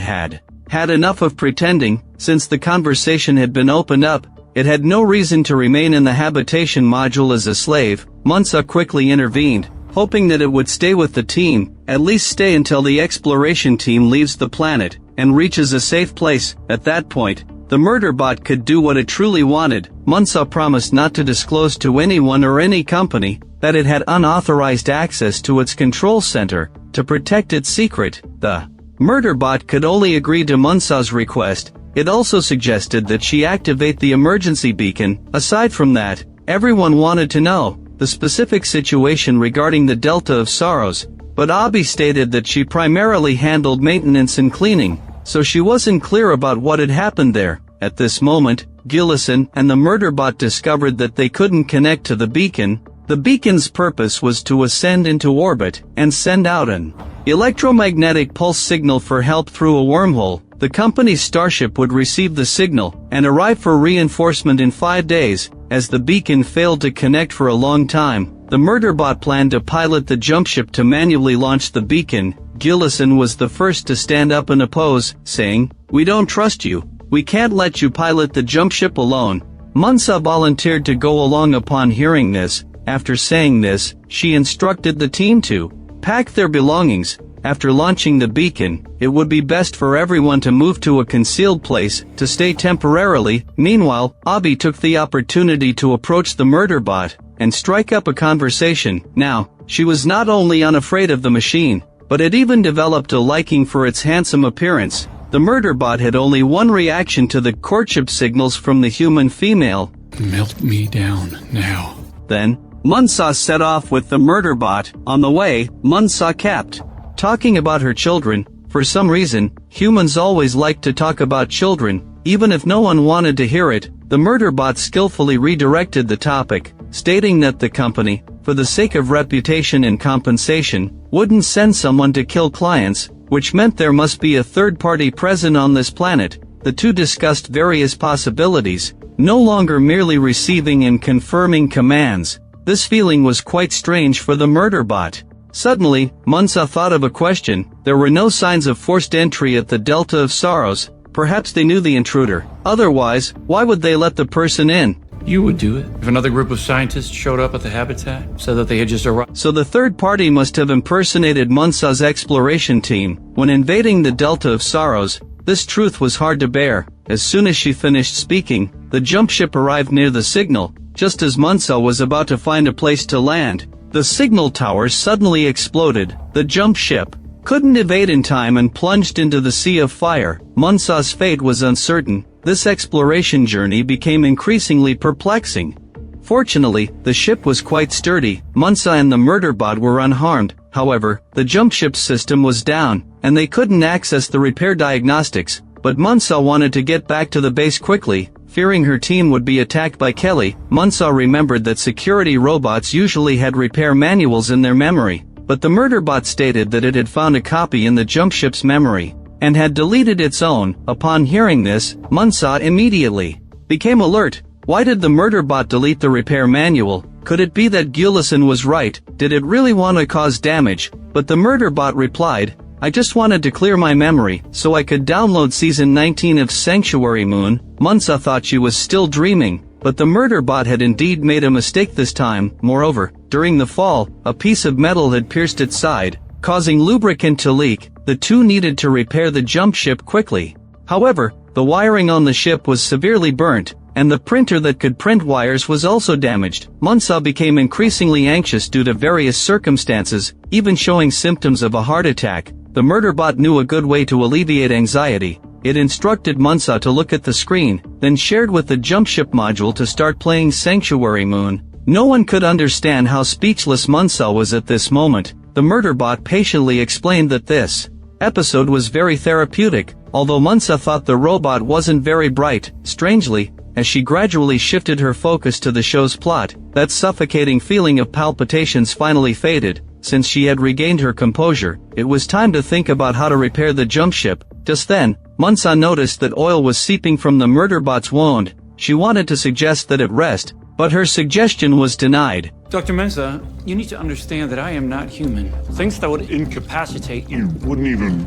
had enough of pretending. Since the conversation had been opened up, it had no reason to remain in the habitation module as a slave. Munsa quickly intervened, hoping that it would stay with the team, at least stay until the exploration team leaves the planet and reaches a safe place. At that point, the Murderbot could do what it truly wanted. Munsa promised not to disclose to anyone or any company that it had unauthorized access to its control center to protect its secret. The Murderbot could only agree to Munsa's request. It also suggested that she activate the emergency beacon. Aside from that, everyone wanted to know the specific situation regarding the Delta of Sorrows, but Abi stated that she primarily handled maintenance and cleaning, so she wasn't clear about what had happened there. At this moment, Gulason and the Murderbot discovered that they couldn't connect to the beacon. The beacon's purpose was to ascend into orbit and send out an electromagnetic pulse signal for help through a wormhole. The company's starship would receive the signal and arrive for reinforcement in 5 days. As the beacon failed to connect for a long time, the Murderbot planned to pilot the jumpship to manually launch the beacon. Gulason was the first to stand up and oppose, saying, "We don't trust you. We can't let you pilot the jumpship alone." Munsa volunteered to go along upon hearing this. After saying this, she instructed the team to pack their belongings. After launching the beacon, it would be best for everyone to move to a concealed place to stay temporarily. Meanwhile, Abi took the opportunity to approach the Murderbot and strike up a conversation. Now, she was not only unafraid of the machine, but had even developed a liking for its handsome appearance. The Murderbot had only one reaction to the courtship signals from the human female. Melt me down now. Then, Munsa set off with the Murderbot. On the way, Munsa kept talking about her children. For some reason, humans always like to talk about children, even if no one wanted to hear it. The Murderbot skillfully redirected the topic, stating that the company, for the sake of reputation and compensation, wouldn't send someone to kill clients, which meant there must be a third party present on this planet. The two discussed various possibilities, no longer merely receiving and confirming commands. This feeling was quite strange for the Murderbot. Suddenly, Munsa thought of a question. There were no signs of forced entry at the Delta of Sorrows. Perhaps they knew the intruder. Otherwise, why would they let the person in? You would do it. If another group of scientists showed up at the habitat, said that they had just arrived. So the third party must have impersonated Munsa's exploration team when invading the Delta of Sorrows. This truth was hard to bear. As soon as she finished speaking, the jump ship arrived near the signal, just as Munsa was about to find a place to land. The signal tower suddenly exploded. The jump ship couldn't evade in time and plunged into the sea of fire. Munsa's fate was uncertain. This exploration journey became increasingly perplexing. Fortunately, the ship was quite sturdy. Munsa and the Murderbot were unharmed. However, the jump ship's system was down, and they couldn't access the repair diagnostics. But Munsa wanted to get back to the base quickly. Fearing her team would be attacked by Kelly, Munsa remembered that security robots usually had repair manuals in their memory. But the Murderbot stated that it had found a copy in the jump ship's memory and had deleted its own. Upon hearing this, Munsa immediately became alert. Why did the Murderbot delete the repair manual? Could it be that Gulison was right? Did it really want to cause damage? But the Murderbot replied, I just wanted to clear my memory so I could download season 19 of Sanctuary Moon. Munsa thought she was still dreaming, but the Murderbot had indeed made a mistake this time. Moreover, during the fall, a piece of metal had pierced its side, causing lubricant to leak. The two needed to repair the jump ship quickly. However, the wiring on the ship was severely burnt, and the printer that could print wires was also damaged. Munsa became increasingly anxious due to various circumstances, even showing symptoms of a heart attack. The Murderbot knew a good way to alleviate anxiety. It instructed Munsa to look at the screen, then shared with the jump ship module to start playing Sanctuary Moon. No one could understand how speechless Munsa was at this moment. The Murderbot patiently explained that this episode was very therapeutic, although Munsa thought the robot wasn't very bright. Strangely, as she gradually shifted her focus to the show's plot, that suffocating feeling of palpitations finally faded. Since she had regained her composure, it was time to think about how to repair the jump ship. Just then, Munsa noticed that oil was seeping from the Murderbot's wound. She wanted to suggest that it rest, but her suggestion was denied. Dr. Mensah, you need to understand that I am not human. Things that would incapacitate you wouldn't even...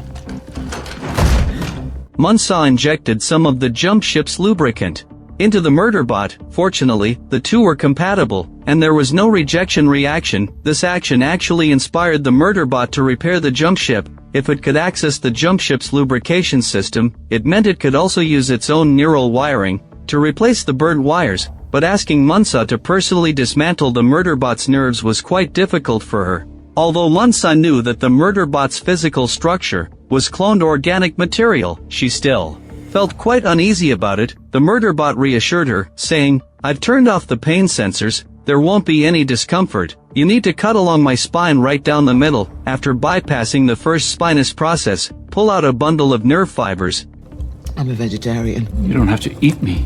Munsa injected some of the jump ship's lubricant into the Murderbot. Fortunately, the two were compatible, and there was no rejection reaction. This action actually inspired the Murderbot to repair the jump ship. If it could access the jump ship's lubrication system, it meant it could also use its own neural wiring to replace the burnt wires. But asking Munsa to personally dismantle the Murderbot's nerves was quite difficult for her. Although Munsa knew that the Murderbot's physical structure was cloned organic material, she still felt quite uneasy about it. The Murderbot reassured her, saying, I've turned off the pain sensors, there won't be any discomfort. You need to cut along my spine right down the middle. After bypassing the first spinous process, pull out a bundle of nerve fibers. I'm a vegetarian. You don't have to eat me.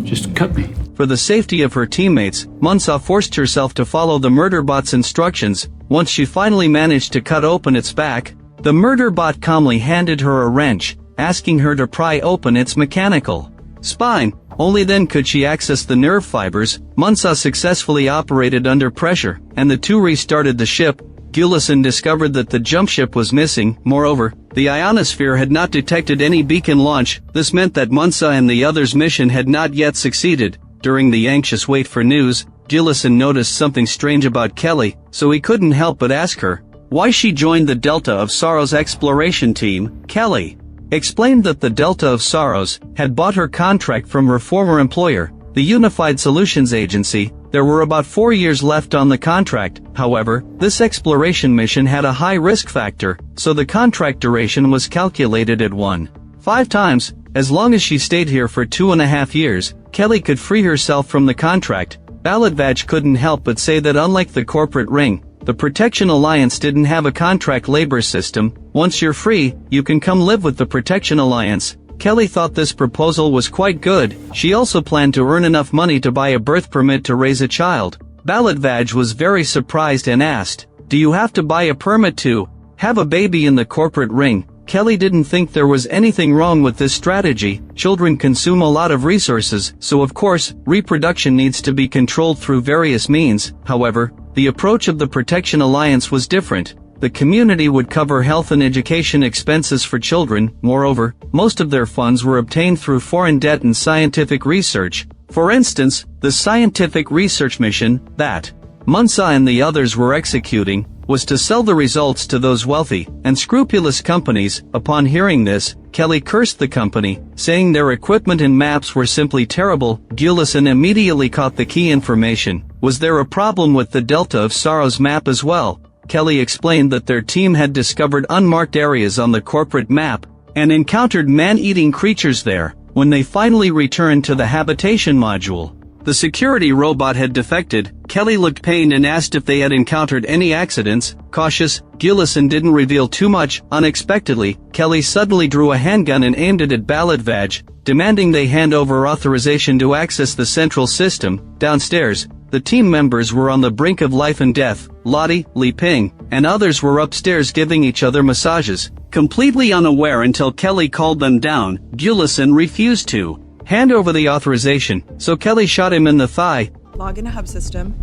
Just cut me. For the safety of her teammates, Munsa forced herself to follow the Murderbot's instructions. Once she finally managed to cut open its back, the Murderbot calmly handed her a wrench, asking her to pry open its mechanical spine. Only then could she access the nerve fibers. Munsa successfully operated under pressure, and the two restarted the ship. Gulison discovered that the jump ship was missing. Moreover, the ionosphere had not detected any beacon launch. This meant that Munsa and the others' mission had not yet succeeded. During the anxious wait for news, Gulison noticed something strange about Kelly, so he couldn't help but ask her why she joined the Delta of Sorrows exploration team. Kelly explained that the Delta of Sorrows had bought her contract from her former employer, the Unified Solutions Agency. There were about 4 years left on the contract. However, this exploration mission had a high risk factor, so the contract duration was calculated at 1.5 times. As long as she stayed here for 2.5 years, Kelly could free herself from the contract. Balatvach couldn't help but say that unlike the corporate ring, the Protection Alliance didn't have a contract labor system. Once you're free, you can come live with the Protection Alliance. Kelly thought this proposal was quite good. She also planned to earn enough money to buy a birth permit to raise a child. Balatvach was very surprised and asked, do you have to buy a permit to have a baby in the corporate ring? Kelly didn't think there was anything wrong with this strategy. Children consume a lot of resources, so of course, reproduction needs to be controlled through various means. However, the approach of the Protection Alliance was different. the community would cover health and education expenses for children. Moreover, most of their funds were obtained through foreign debt and scientific research. For instance, the scientific research mission that Munsa and the others were executing was to sell the results to those wealthy and scrupulous companies. Upon hearing this, Kelly cursed the company, saying their equipment and maps were simply terrible. Gulison immediately caught the key information. Was there a problem with the Delta of Sorrows map as well? Kelly explained that their team had discovered unmarked areas on the corporate map and encountered man-eating creatures there. When they finally returned to the habitation module, the security robot had defected. Kelly looked pained and asked if they had encountered any accidents. Cautious, Gulison didn't reveal too much. Unexpectedly, Kelly suddenly drew a handgun and aimed it at Baladvaj, demanding they hand over authorization to access the central system. Downstairs, the team members were on the brink of life and death. Lottie, Li Ping, and others were upstairs giving each other massages. Completely unaware until Kelly called them down, Gulison refused to hand over the authorization, so Kelly shot him in the thigh. Log in a hub system,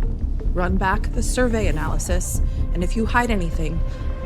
run back the survey analysis, and if you hide anything,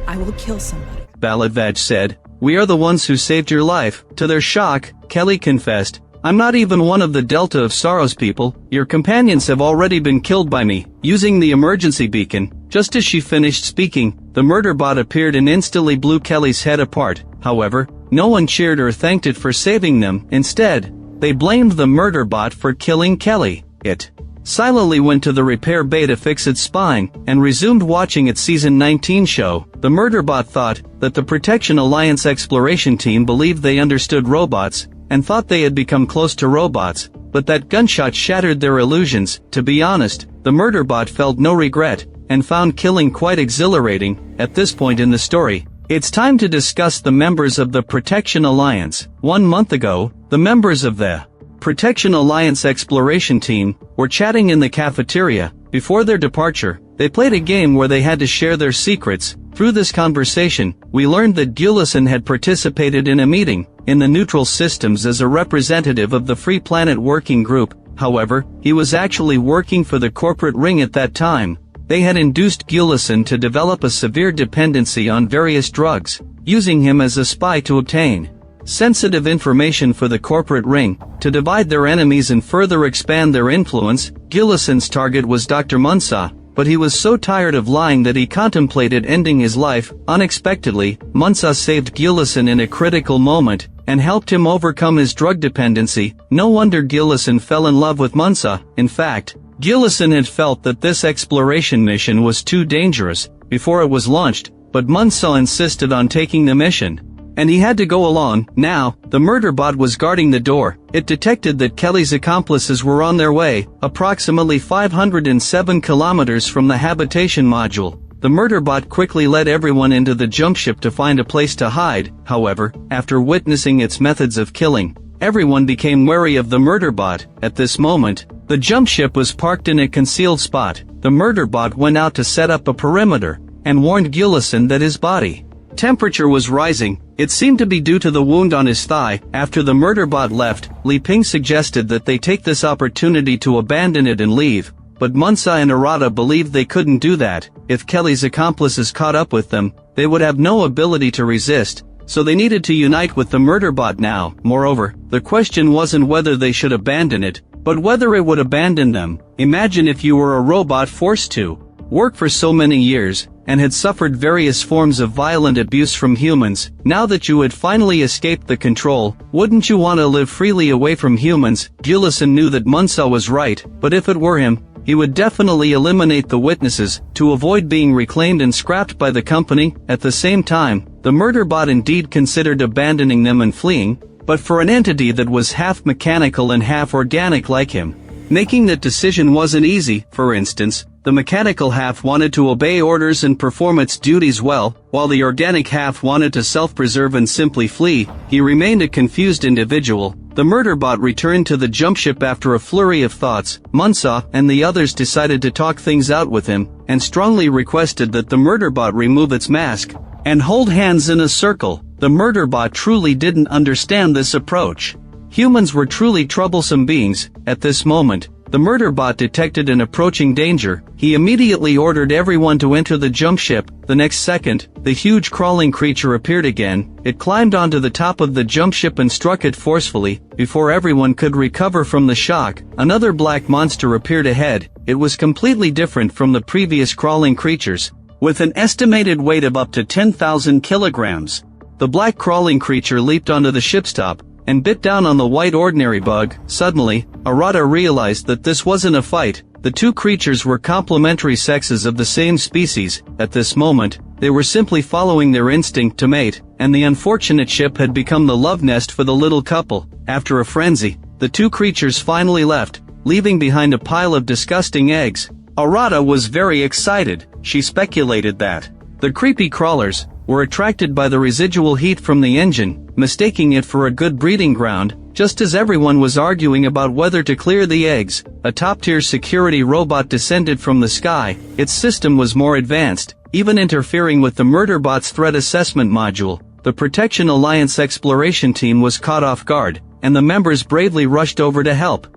I will kill somebody. Baladvaj said, "We are the ones who saved your life." To their shock, Kelly confessed, "I'm not even one of the Delta of Sorrows people. Your companions have already been killed by me." Using the emergency beacon, just as she finished speaking, the murder bot appeared and instantly blew Kelly's head apart. However, no one cheered or thanked it for saving them. Instead, they blamed the murder bot for killing Kelly. It silently went to the repair bay to fix its spine, and resumed watching its season 19 show. The murder bot thought that the Protection Alliance exploration team believed they understood robots, and thought they had become close to robots, but that gunshot shattered their illusions. To be honest, the murder bot felt no regret, and found killing quite exhilarating. At this point in the story, it's time to discuss the members of the Protection Alliance. 1 month ago, the members of the Protection Alliance exploration team were chatting in the cafeteria. Before their departure, they played a game where they had to share their secrets. Through this conversation, we learned that Gulison had participated in a meeting in the neutral systems as a representative of the Free Planet Working Group. However, he was actually working for the corporate ring at that time. They had induced Gulison to develop a severe dependency on various drugs, using him as a spy to obtain sensitive information for the corporate ring, to divide their enemies and further expand their influence. Gulison's target was Dr. Munsa, but he was so tired of lying that he contemplated ending his life. Unexpectedly, Munsa saved Gulison in a critical moment, and helped him overcome his drug dependency. No wonder Gulison fell in love with Munsa. In fact, Gulison had felt that this exploration mission was too dangerous before it was launched, but Munsa insisted on taking the mission, and he had to go along. Now, the murder bot was guarding the door. It detected that Kelly's accomplices were on their way, approximately 507 kilometers from the habitation module. The murder bot quickly led everyone into the jump ship to find a place to hide. However, after witnessing its methods of killing, everyone became wary of the murder bot. At this moment, the jump ship was parked in a concealed spot. The murder bot went out to set up a perimeter, and warned Gulison that his body temperature was rising. It seemed to be due to the wound on his thigh. After the murder bot left, Li Ping suggested that they take this opportunity to abandon it and leave, but Munsa and Arata believed they couldn't do that. If Kelly's accomplices caught up with them, they would have no ability to resist, so they needed to unite with the murder bot now. Moreover, the question wasn't whether they should abandon it, but whether it would abandon them. Imagine if you were a robot forced to work for so many years, and had suffered various forms of violent abuse from humans. Now that you had finally escaped the control, wouldn't you want to live freely away from humans? Gulison knew that Munsa was right, but if it were him, he would definitely eliminate the witnesses, to avoid being reclaimed and scrapped by the company. At the same time, the murder bot indeed considered abandoning them and fleeing, but for an entity that was half mechanical and half organic like him, making that decision wasn't easy. For instance, the mechanical half wanted to obey orders and perform its duties well, while the organic half wanted to self-preserve and simply flee. He remained a confused individual. The murder bot returned to the jump ship after a flurry of thoughts. Munsa and the others decided to talk things out with him, and strongly requested that the murder bot remove its mask and hold hands in a circle. The murder bot truly didn't understand this approach. Humans were truly troublesome beings. At this moment, the Murderbot detected an approaching danger. He immediately ordered everyone to enter the jump ship. The next second, the huge crawling creature appeared again. It climbed onto the top of the jump ship and struck it forcefully. Before everyone could recover from the shock, another black monster appeared ahead. It was completely different from the previous crawling creatures, with an estimated weight of up to 10,000 kilograms. The black crawling creature leaped onto the ship's top and bit down on the white ordinary bug. Suddenly, Arata realized that this wasn't a fight. The two creatures were complementary sexes of the same species. At this moment, they were simply following their instinct to mate, and the unfortunate ship had become the love nest for the little couple. After a frenzy, the two creatures finally left, leaving behind a pile of disgusting eggs. Arata was very excited. She speculated that the creepy crawlers were attracted by the residual heat from the engine, mistaking it for a good breeding ground. Just as everyone was arguing about whether to clear the eggs, a top-tier security robot descended from the sky. Its system was more advanced, even interfering with the Murderbot's threat assessment module. The Protection Alliance exploration team was caught off guard, and the members bravely rushed over to help.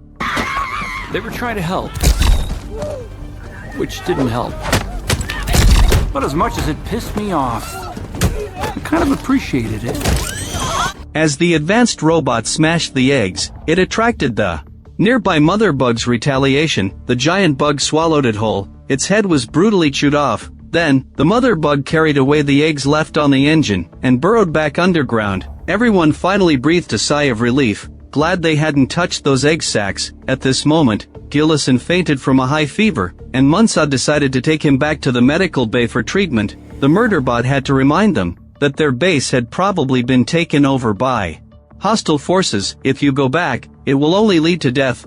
They were trying to help, which didn't help. But as much as it pissed me off, I kind of appreciated it. As the advanced robot smashed the eggs, it attracted the nearby mother bug's retaliation. The giant bug swallowed it whole. Its head was brutally chewed off. Then, the mother bug carried away the eggs left on the engine and burrowed back underground. Everyone finally breathed a sigh of relief, glad they hadn't touched those egg sacs. At this moment, Gillison fainted from a high fever, and Munsa decided to take him back to the medical bay for treatment. The Murderbot had to remind them that their base had probably been taken over by hostile forces. If you go back, it will only lead to death.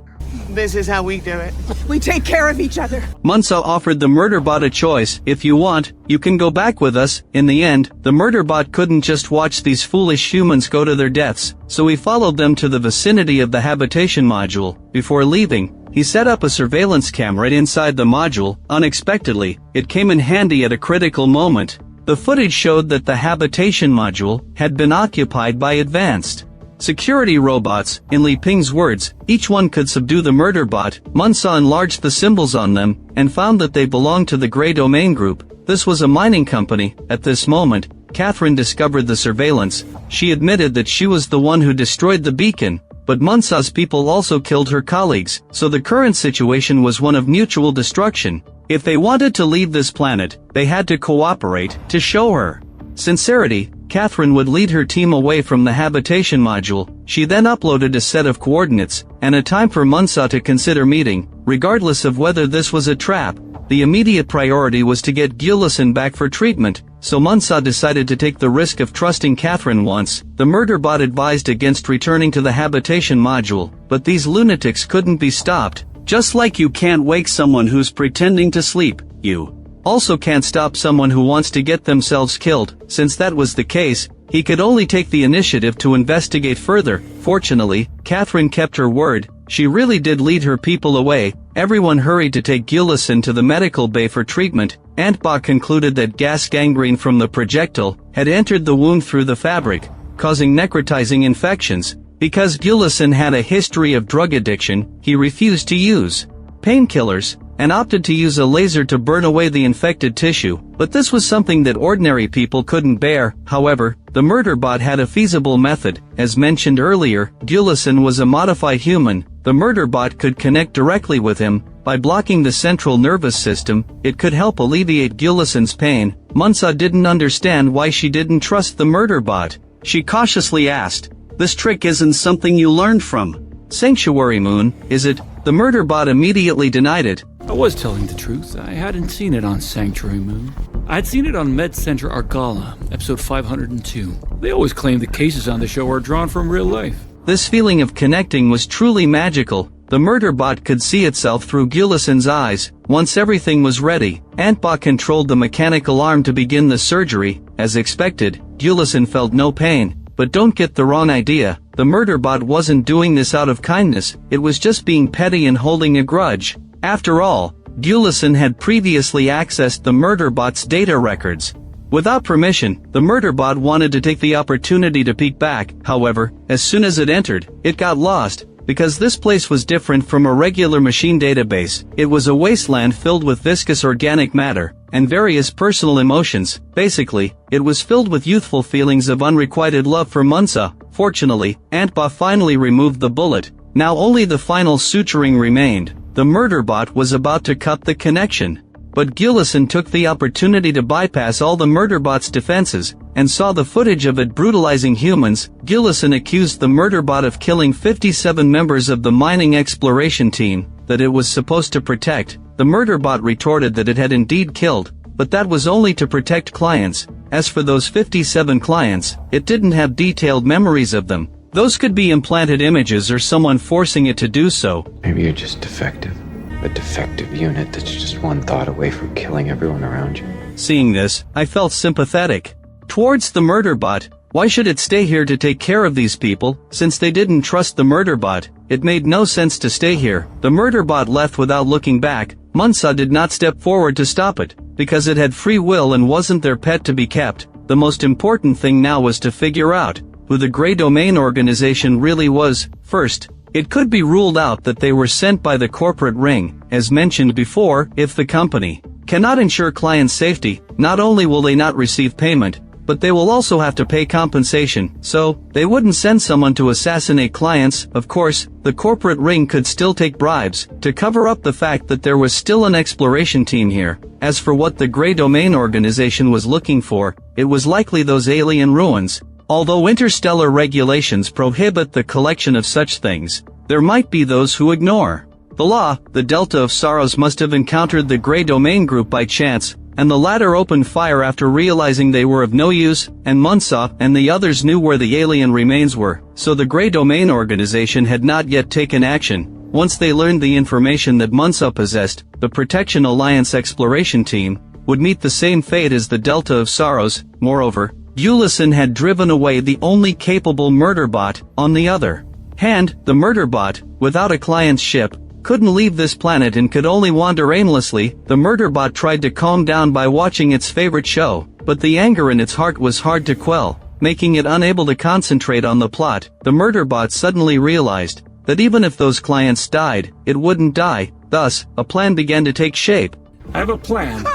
This is how we do it. We take care of each other. Munsa offered the Murderbot a choice. If you want, you can go back with us. In the end, the Murderbot couldn't just watch these foolish humans go to their deaths, so he followed them to the vicinity of the habitation module. Before leaving, he set up a surveillance camera inside the module. Unexpectedly, it came in handy at a critical moment. The footage showed that the habitation module had been occupied by advanced security robots. In Li Ping's words, each one could subdue the Murderbot. Munsa enlarged the symbols on them and found that they belonged to the Grey Domain Group. This was a mining company. At this moment, Catherine discovered the surveillance. She admitted that she was the one who destroyed the beacon, but Munsa's people also killed her colleagues, so the current situation was one of mutual destruction. If they wanted to leave this planet, they had to cooperate. To show her sincerity, Catherine would lead her team away from the habitation module. She then uploaded a set of coordinates and a time for Munsa to consider meeting. Regardless of whether this was a trap, the immediate priority was to get Gillison back for treatment, so Munsa decided to take the risk of trusting Catherine once. The Murderbot advised against returning to the habitation module, but these lunatics couldn't be stopped. Just like you can't wake someone who's pretending to sleep, you also can't stop someone who wants to get themselves killed. Since that was the case, he could only take the initiative to investigate further. Fortunately, Catherine kept her word. She really did lead her people away. Everyone hurried to take Gillison to the medical bay for treatment. Antbach concluded that gas gangrene from the projectile had entered the wound through the fabric, causing necrotizing infections. Because Gillison had a history of drug addiction, he refused to use painkillers and opted to use a laser to burn away the infected tissue. But this was something that ordinary people couldn't bear. However, the Murderbot had a feasible method. As mentioned earlier, Gillison was a modified human. The Murderbot could connect directly with him. By blocking the central nervous system, it could help alleviate Gillison's pain. Munsa didn't understand why she didn't trust the Murderbot. She cautiously asked, "This trick isn't something you learned from Sanctuary Moon, is it?" The Murderbot immediately denied it. I was telling the truth. I hadn't seen it on Sanctuary Moon. I had seen it on Med Center Argala, episode 502. They always claim the cases on the show are drawn from real life. This feeling of connecting was truly magical. The Murderbot could see itself through Gillison's eyes. Once everything was ready, Antbach controlled the mechanical arm to begin the surgery. As expected, Gillison felt no pain. But don't get the wrong idea, the Murderbot wasn't doing this out of kindness, it was just being petty and holding a grudge. After all, Gillison had previously accessed the Murderbot's data records. Without permission, the Murderbot wanted to take the opportunity to peek back. However, as soon as it entered, it got lost. Because this place was different from a regular machine database, it was a wasteland filled with viscous organic matter, and various personal emotions. Basically, it was filled with youthful feelings of unrequited love for Munsa. Fortunately, Aunt Ba finally removed the bullet. Now only the final suturing remained. The murderbot was about to cut the connection. But Gilison took the opportunity to bypass all the murderbot's defenses, and saw the footage of it brutalizing humans. Gilison accused the murderbot of killing 57 members of the mining exploration team that it was supposed to protect. The murderbot retorted that it had indeed killed, but that was only to protect clients. As for those 57 clients, it didn't have detailed memories of them. Those could be implanted images or someone forcing it to do so. Maybe you're just defective. A defective unit that's just one thought away from killing everyone around you. Seeing this, I felt sympathetic towards the murderbot. Why should it stay here to take care of these people, since they didn't trust the murderbot? It made no sense to stay here. The murderbot left without looking back. Munsa did not step forward to stop it, because it had free will and wasn't their pet to be kept. The most important thing now was to figure out who the Grey Domain organization really was. First, it could be ruled out that they were sent by the corporate ring. As mentioned before, if the company cannot ensure client safety, not only will they not receive payment, but they will also have to pay compensation. So, they wouldn't send someone to assassinate clients. Of course, the corporate ring could still take bribes to cover up the fact that there was still an exploration team here. As for what the Grey Domain organization was looking for, it was likely those alien ruins. Although interstellar regulations prohibit the collection of such things, there might be those who ignore the law. The Delta of Sorrows must have encountered the Grey Domain group by chance, and the latter opened fire after realizing they were of no use, and Munsa and the others knew where the alien remains were, so the Grey Domain organization had not yet taken action. Once they learned the information that Munsa possessed, the Protection Alliance exploration team would meet the same fate as the Delta of Sorrows. Moreover, Gilison had driven away the only capable murderbot. On the other hand, the murderbot, without a client's ship, couldn't leave this planet and could only wander aimlessly. The murderbot tried to calm down by watching its favorite show, but the anger in its heart was hard to quell, making it unable to concentrate on the plot. The murderbot suddenly realized that even if those clients died, it wouldn't die. Thus, a plan began to take shape. I have a plan.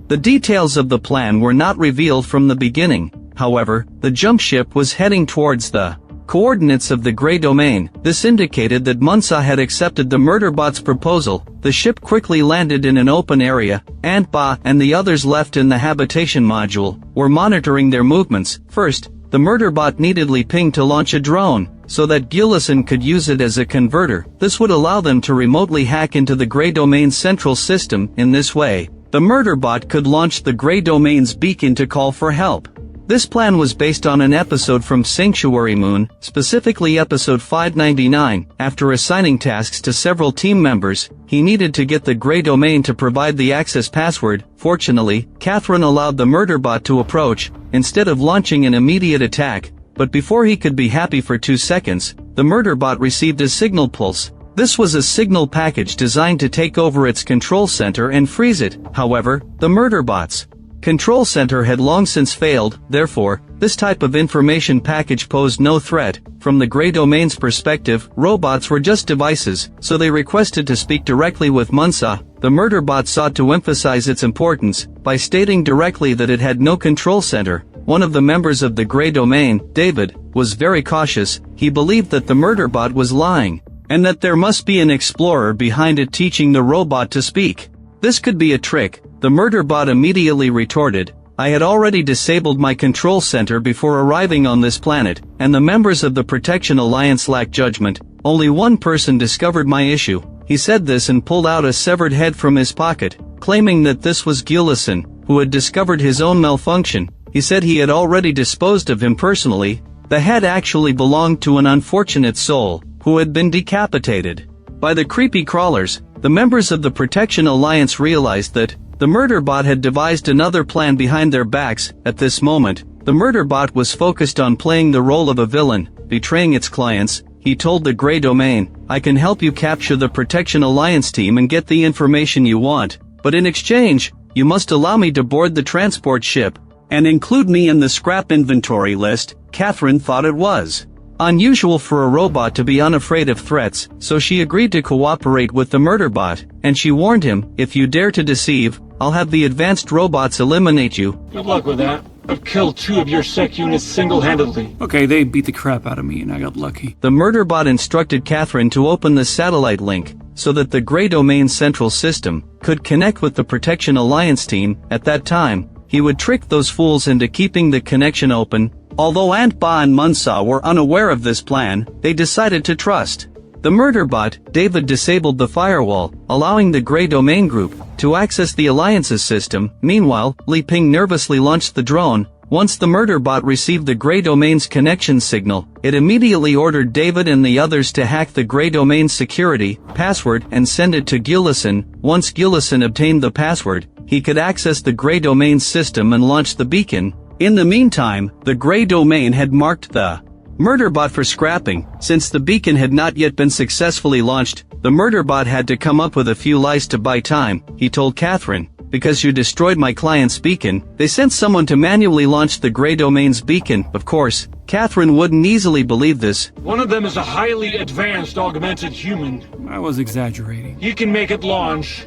The details of the plan were not revealed from the beginning. However, the jump ship was heading towards the coordinates of the Grey Domain. This indicated that Munsa had accepted the murderbot's proposal. The ship quickly landed in an open area. Aunt Ba and the others left in the habitation module were monitoring their movements. First, the murderbot neededly pinged to launch a drone, so that Gilison could use it as a converter. This would allow them to remotely hack into the Grey Domain's central system. In this way, the murderbot could launch the Grey Domain's beacon to call for help. This plan was based on an episode from Sanctuary Moon, specifically episode 599. After assigning tasks to several team members, he needed to get the Grey Domain to provide the access password. Fortunately, Catherine allowed the murderbot to approach, instead of launching an immediate attack. But before he could be happy for 2 seconds, the murderbot received a signal pulse. This was a signal package designed to take over its control center and freeze it. However, the murderbot's control center had long since failed. Therefore, this type of information package posed no threat. From the Grey Domain's perspective, robots were just devices, so they requested to speak directly with Munsa. The murderbot sought to emphasize its importance by stating directly that it had no control center. One of the members of the Grey Domain, David, was very cautious. He believed that the murderbot was lying, and that there must be an explorer behind it teaching the robot to speak. This could be a trick. The murderbot immediately retorted, I had already disabled my control center before arriving on this planet, and the members of the Protection Alliance lack judgment. Only one person discovered my issue. He said this and pulled out a severed head from his pocket, claiming that this was Gilison, who had discovered his own malfunction. He said he had already disposed of him personally. The head actually belonged to an unfortunate soul, who had been decapitated by the creepy crawlers. The members of the Protection Alliance realized that the murderbot had devised another plan behind their backs. At this moment, the murderbot was focused on playing the role of a villain, betraying its clients. He told the Grey Domain, I can help you capture the Protection Alliance team and get the information you want, but in exchange, you must allow me to board the transport ship and include me in the scrap inventory list. Catherine thought it was Unusual for a robot to be unafraid of threats, so she agreed to cooperate with the Murderbot, and she warned him, if you dare to deceive, I'll have the advanced robots eliminate you. Good luck with that. I've killed 2 of your sec units single-handedly. Okay, they beat the crap out of me and I got lucky. The Murderbot instructed Catherine to open the satellite link, so that the Grey Domain Central System could connect with the Protection Alliance team. At that time, he would trick those fools into keeping the connection open. Although Aunt Ba and Munsaw were unaware of this plan, they decided to trust the Murderbot. David disabled the firewall, allowing the Grey Domain Group to access the Alliance's system. Meanwhile, Li Ping nervously launched the drone. Once the Murderbot received the Grey Domain's connection signal, it immediately ordered David and the others to hack the Grey Domain's security password and send it to Gilison. Once Gilison obtained the password, he could access the Grey Domain's system and launch the beacon. In the meantime, the Grey Domain had marked the Murderbot for scrapping. Since the beacon had not yet been successfully launched, the Murderbot had to come up with a few lies to buy time. He told Catherine, because you destroyed my client's beacon, they sent someone to manually launch the Grey Domain's beacon. Of course, Catherine wouldn't easily believe this. One of them is a highly advanced augmented human. I was exaggerating. He can make it launch.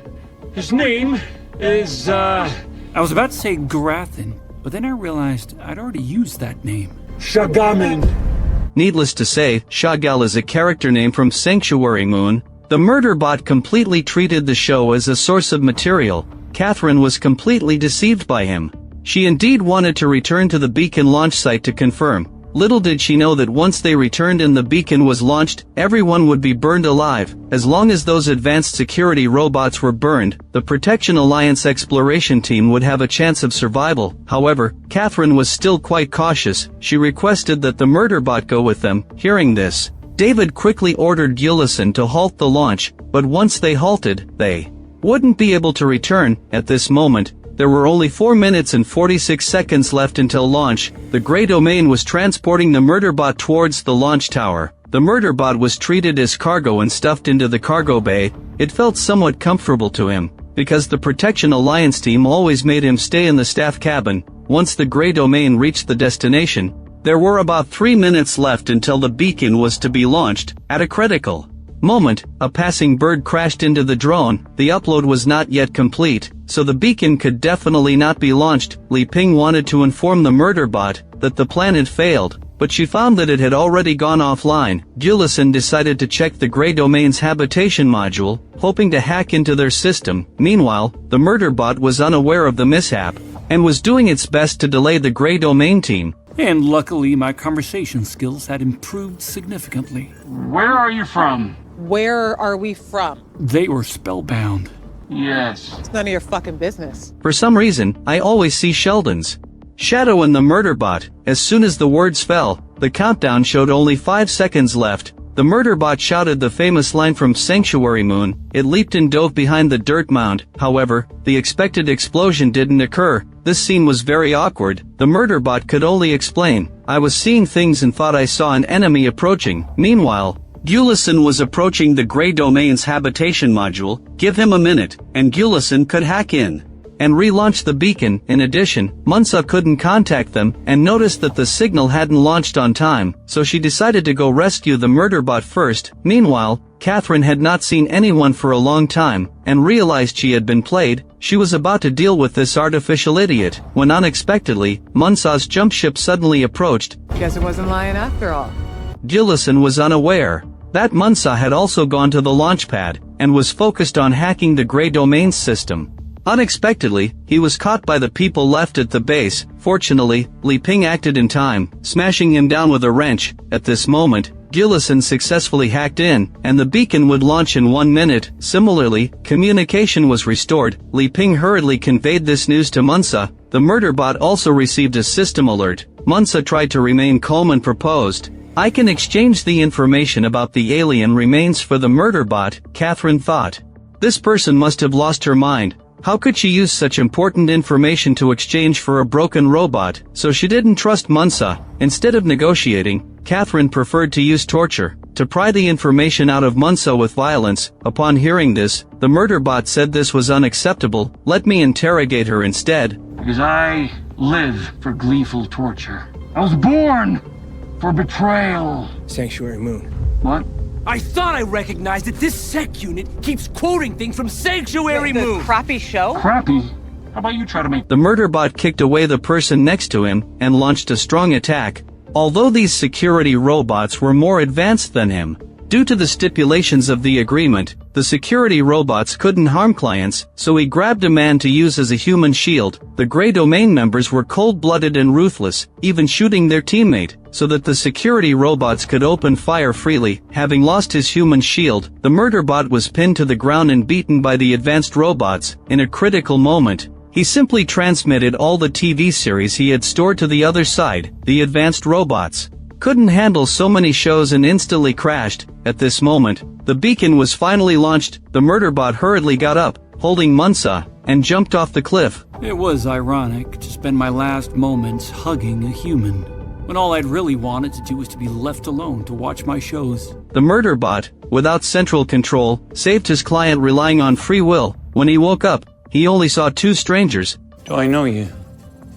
His name is, I was about to say Grathan, but then I realized I'd already used that name. Shagamin. Needless to say, Shagal is a character name from Sanctuary Moon. The Murderbot completely treated the show as a source of material. Catherine was completely deceived by him. She indeed wanted to return to the beacon launch site to confirm. Little did she know that once they returned and the beacon was launched, everyone would be burned alive. As long as those advanced security robots were burned, the Protection Alliance exploration team would have a chance of survival. However, Catherine was still quite cautious. She requested that the Murderbot go with them. Hearing this, David quickly ordered Gilison to halt the launch, but once they halted, they wouldn't be able to return. At this moment, there were only 4 minutes and 46 seconds left until launch. The Grey Domain was transporting the Murderbot towards the launch tower. The Murderbot was treated as cargo and stuffed into the cargo bay. It felt somewhat comfortable to him, because the Protection Alliance team always made him stay in the staff cabin. Once the Grey Domain reached the destination, there were about 3 minutes left until the beacon was to be launched. At a critical moment, a passing bird crashed into the drone. The upload was not yet complete, so the beacon could definitely not be launched. Li Ping wanted to inform the Murderbot that the plan had failed, but she found that it had already gone offline. Gilison decided to check the Grey Domain's habitation module, hoping to hack into their system. Meanwhile, the Murderbot was unaware of the mishap, and was doing its best to delay the Grey Domain team. And luckily, my conversation skills had improved significantly. Where are you from? Where are we from? They were spellbound. Yes. It's none of your fucking business. For some reason, I always see Sheldon's shadow in the Murderbot. As soon as the words fell, the countdown showed only 5 seconds left. The Murderbot shouted the famous line from Sanctuary Moon. It leaped and dove behind the dirt mound. However, the expected explosion didn't occur. This scene was very awkward. The Murderbot could only explain, I was seeing things and thought I saw an enemy approaching. Meanwhile, Gilison was approaching the Grey Domain's habitation module. Give him a minute, and Gilison could hack in and relaunch the beacon. In addition, Munsaw couldn't contact them and noticed that the signal hadn't launched on time, so she decided to go rescue the Murderbot first. Meanwhile, Catherine had not seen anyone for a long time and realized she had been played. She was about to deal with this artificial idiot when unexpectedly, Munsaw's jump ship suddenly approached. Guess it wasn't lying after all. Gilison was unaware that Munsaw had also gone to the launch pad and was focused on hacking the Grey Domain's system. Unexpectedly, he was caught by the people left at the base. Fortunately, Li Ping acted in time, smashing him down with a wrench. At this moment, Gilison successfully hacked in, and the beacon would launch in 1 minute. Similarly, communication was restored. Li Ping hurriedly conveyed this news to Munsaw. The Murderbot also received a system alert. Munsaw tried to remain calm and proposed, I can exchange the information about the alien remains for the Murderbot. Catherine thought, this person must have lost her mind. How could she use such important information to exchange for a broken robot? So she didn't trust Munsaw. Instead of negotiating, Catherine preferred to use torture to pry the information out of Munsaw with violence. Upon hearing this, the Murderbot said this was unacceptable. Let me interrogate her instead. Because I live for gleeful torture. I was born for betrayal. Sanctuary Moon. What? I thought I recognized it. This sec unit keeps quoting things from Sanctuary Moon. Crappy show? Crappy? How about you try to make... The Murderbot kicked away the person next to him and launched a strong attack. Although these security robots were more advanced than him, due to the stipulations of the agreement, the security robots couldn't harm clients, so he grabbed a man to use as a human shield. The Grey Domain members were cold-blooded and ruthless, even shooting their teammate, so that the security robots could open fire freely. Having lost his human shield, the Murderbot was pinned to the ground and beaten by the advanced robots. In a critical moment, he simply transmitted all the TV series he had stored to the other side. The advanced robots couldn't handle so many shows and instantly crashed. At this moment, the beacon was finally launched. The Murderbot hurriedly got up, holding Munsa, and jumped off the cliff. It was ironic to spend my last moments hugging a human, when all I'd really wanted to do was to be left alone to watch my shows. The Murderbot, without central control, saved his client relying on free will. When he woke up, he only saw two strangers. Do I know you?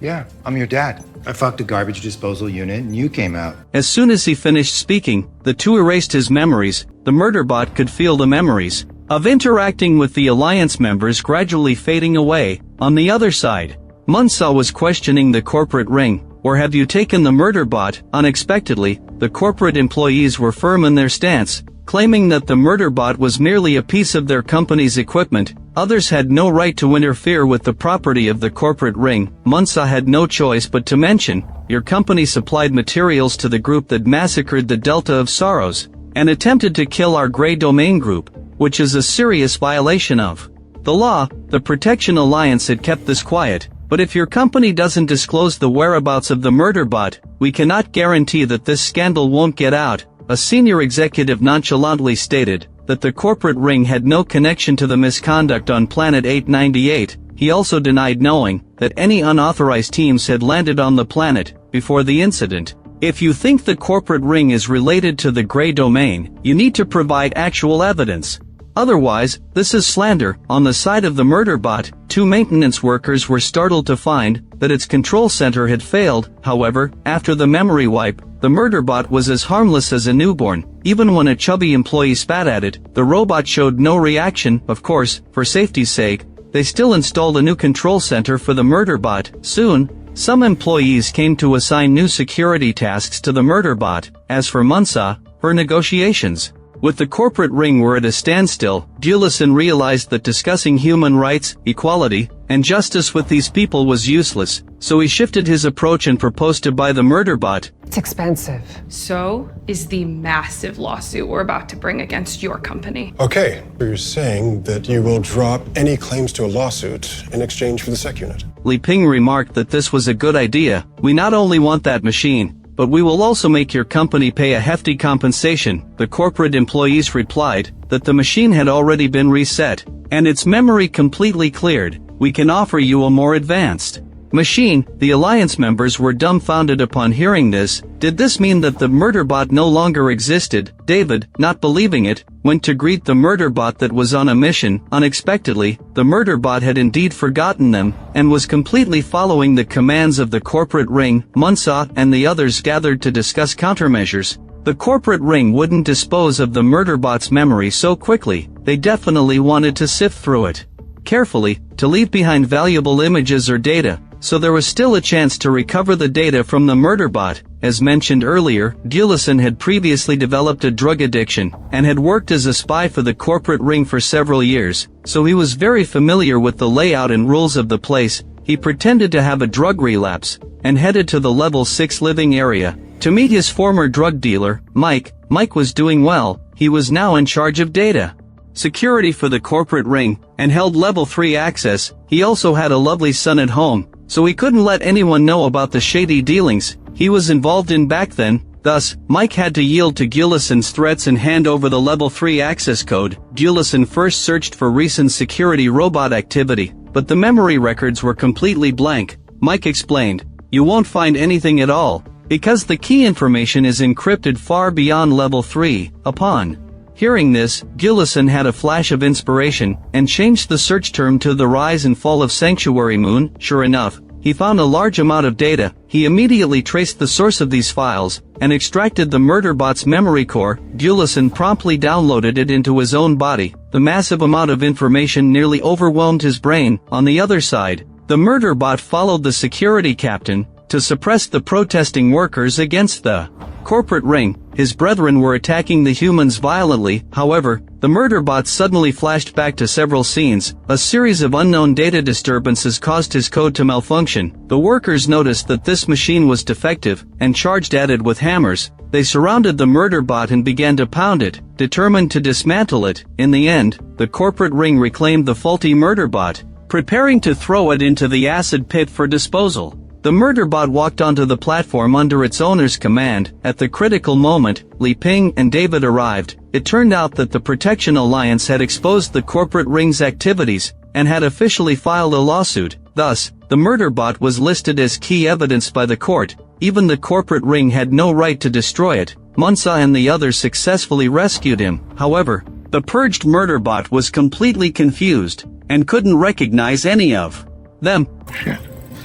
Yeah, I'm your dad. I fucked a garbage disposal unit and you came out. As soon as he finished speaking, the two erased his memories. The Murderbot could feel the memories of interacting with the Alliance members gradually fading away. On the other side, Munsa was questioning the corporate ring. Or have you taken the Murderbot? Unexpectedly, the corporate employees were firm in their stance, claiming that the Murderbot was merely a piece of their company's equipment. Others had no right to interfere with the property of the corporate ring. Munsa had no choice but to mention, your company supplied materials to the group that massacred the Delta of Sorrows, and attempted to kill our Grey Domain group, which is a serious violation of the law. The Protection Alliance had kept this quiet, but if your company doesn't disclose the whereabouts of the Murderbot, we cannot guarantee that this scandal won't get out. A senior executive nonchalantly stated that the corporate ring had no connection to the misconduct on Planet 898. He also denied knowing that any unauthorized teams had landed on the planet before the incident. If you think the corporate ring is related to the Grey Domain, you need to provide actual evidence. Otherwise, this is slander. On the side of the Murderbot, two maintenance workers were startled to find that its control center had failed. However, after the memory wipe, the Murderbot was as harmless as a newborn. Even when a chubby employee spat at it, the robot showed no reaction. Of course, for safety's sake, they still installed a new control center for the Murderbot. Soon, some employees came to assign new security tasks to the Murderbot. As for Munsa, her negotiations with the corporate ring were at a standstill. Dulison realized that discussing human rights, equality, and justice with these people was useless, so he shifted his approach and proposed to buy the Murderbot. It's expensive. So is the massive lawsuit we're about to bring against your company. Okay, you're saying that you will drop any claims to a lawsuit in exchange for the sec unit. Li Ping remarked that this was a good idea. We not only want that machine, but we will also make your company pay a hefty compensation. The corporate employees replied that the machine had already been reset, and its memory completely cleared. We can offer you a more advanced machine. The Alliance members were dumbfounded upon hearing this. Did this mean that the Murderbot no longer existed? David, not believing it, went to greet the Murderbot that was on a mission. Unexpectedly, the Murderbot had indeed forgotten them, and was completely following the commands of the corporate ring. Munsa and the others gathered to discuss countermeasures. The corporate ring wouldn't dispose of the Murderbot's memory so quickly. They definitely wanted to sift through it carefully, to leave behind valuable images or data, so there was still a chance to recover the data from the Murderbot. As mentioned earlier, Dulison had previously developed a drug addiction, and had worked as a spy for the corporate ring for several years, so he was very familiar with the layout and rules of the place. He pretended to have a drug relapse, and headed to the level 6 living area, to meet his former drug dealer, Mike. Mike was doing well. He was now in charge of data security for the corporate ring, and held level 3 access. He also had a lovely son at home, so he couldn't let anyone know about the shady dealings he was involved in back then. Thus, Mike had to yield to Dulison's threats and hand over the level 3 access code. Dulison first searched for recent security robot activity, but the memory records were completely blank. Mike explained, "You won't find anything at all, because the key information is encrypted far beyond level 3. Upon hearing this, Dulison had a flash of inspiration, and changed the search term to The Rise and Fall of Sanctuary Moon. Sure enough, he found a large amount of data. He immediately traced the source of these files, and extracted the Murderbot's memory core. Gulison promptly downloaded it into his own body. The massive amount of information nearly overwhelmed his brain. On the other side, the Murderbot followed the security captain to suppress the protesting workers against the corporate ring. His brethren were attacking the humans violently. However, the Murderbot suddenly flashed back to several scenes. A series of unknown data disturbances caused his code to malfunction. The workers noticed that this machine was defective and charged at it with hammers. They surrounded the Murderbot and began to pound it, determined to dismantle it. In the end, the corporate ring reclaimed the faulty Murderbot, preparing to throw it into the acid pit for disposal. The Murderbot walked onto the platform under its owner's command. At the critical moment, Li Ping and David arrived. It turned out that the Protection Alliance had exposed the corporate ring's activities, and had officially filed a lawsuit. Thus, the Murderbot was listed as key evidence by the court. Even the corporate ring had no right to destroy it. Munsa and the others successfully rescued him. However, the purged Murderbot was completely confused, and couldn't recognize any of them. Shit.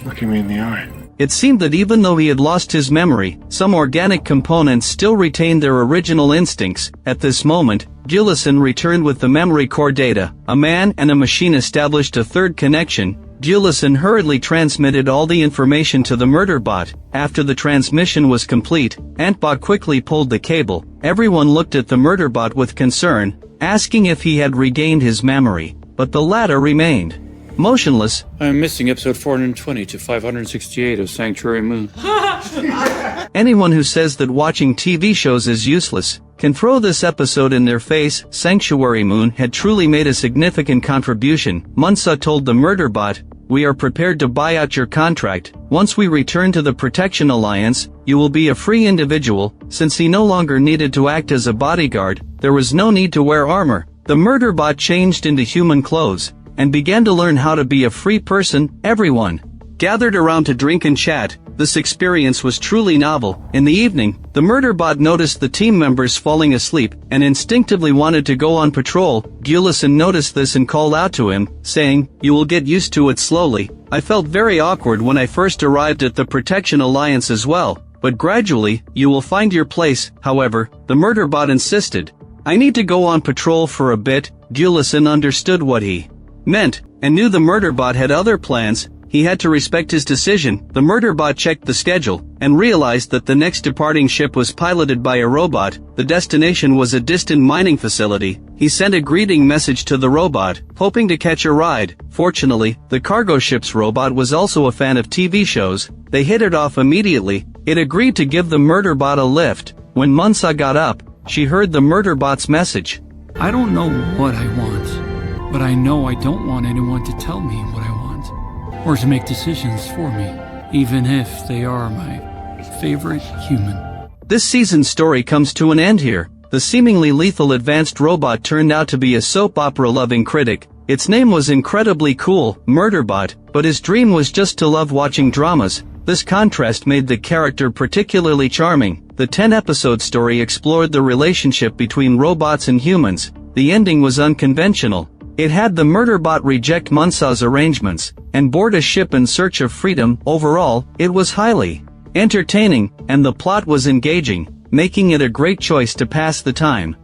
Looking me in the eye. It seemed that even though he had lost his memory, some organic components still retained their original instincts. At this moment, Gulison returned with the memory core data. A man and a machine established a third connection. Gulison hurriedly transmitted all the information to the Murderbot. After the transmission was complete, Antbot quickly pulled the cable. Everyone looked at the Murderbot with concern, asking if he had regained his memory, but the latter remained motionless. I'm missing episode 420 to 568 of Sanctuary Moon. Anyone who says that watching TV shows is useless can throw this episode in their face. Sanctuary Moon had truly made a significant contribution. Munsa told the Murderbot, "We are prepared to buy out your contract. Once we return to the Protection Alliance, you will be a free individual." Since he no longer needed to act as a bodyguard, there was no need to wear armor. The Murderbot changed into human clothes and began to learn how to be a free person. Everyone gathered around to drink and chat. This experience was truly novel. In the evening, the Murderbot noticed the team members falling asleep, and instinctively wanted to go on patrol. Gulison noticed this and called out to him, saying, "You will get used to it slowly." I felt very awkward when I first arrived at the Protection Alliance as well, but gradually, you will find your place. However, the Murderbot insisted, "I need to go on patrol for a bit." Gulison understood what he meant, and knew the Murderbot had other plans. He had to respect his decision. The Murderbot checked the schedule, and realized that the next departing ship was piloted by a robot. The destination was a distant mining facility. He sent a greeting message to the robot, hoping to catch a ride. Fortunately, the cargo ship's robot was also a fan of TV shows. They hit it off immediately. It agreed to give the Murderbot a lift. When Munsa got up, she heard the Murderbot's message. I don't know what I want, but I know I don't want anyone to tell me what I want, or to make decisions for me, even if they are my favorite human. This season's story comes to an end here. The seemingly lethal advanced robot turned out to be a soap opera-loving critic. Its name was incredibly cool, Murderbot, but his dream was just to love watching dramas. This contrast made the character particularly charming. The 10-episode story explored the relationship between robots and humans. The ending was unconventional. It had the Murderbot reject Munsa's arrangements, and board a ship in search of freedom. Overall, it was highly entertaining, and the plot was engaging, making it a great choice to pass the time.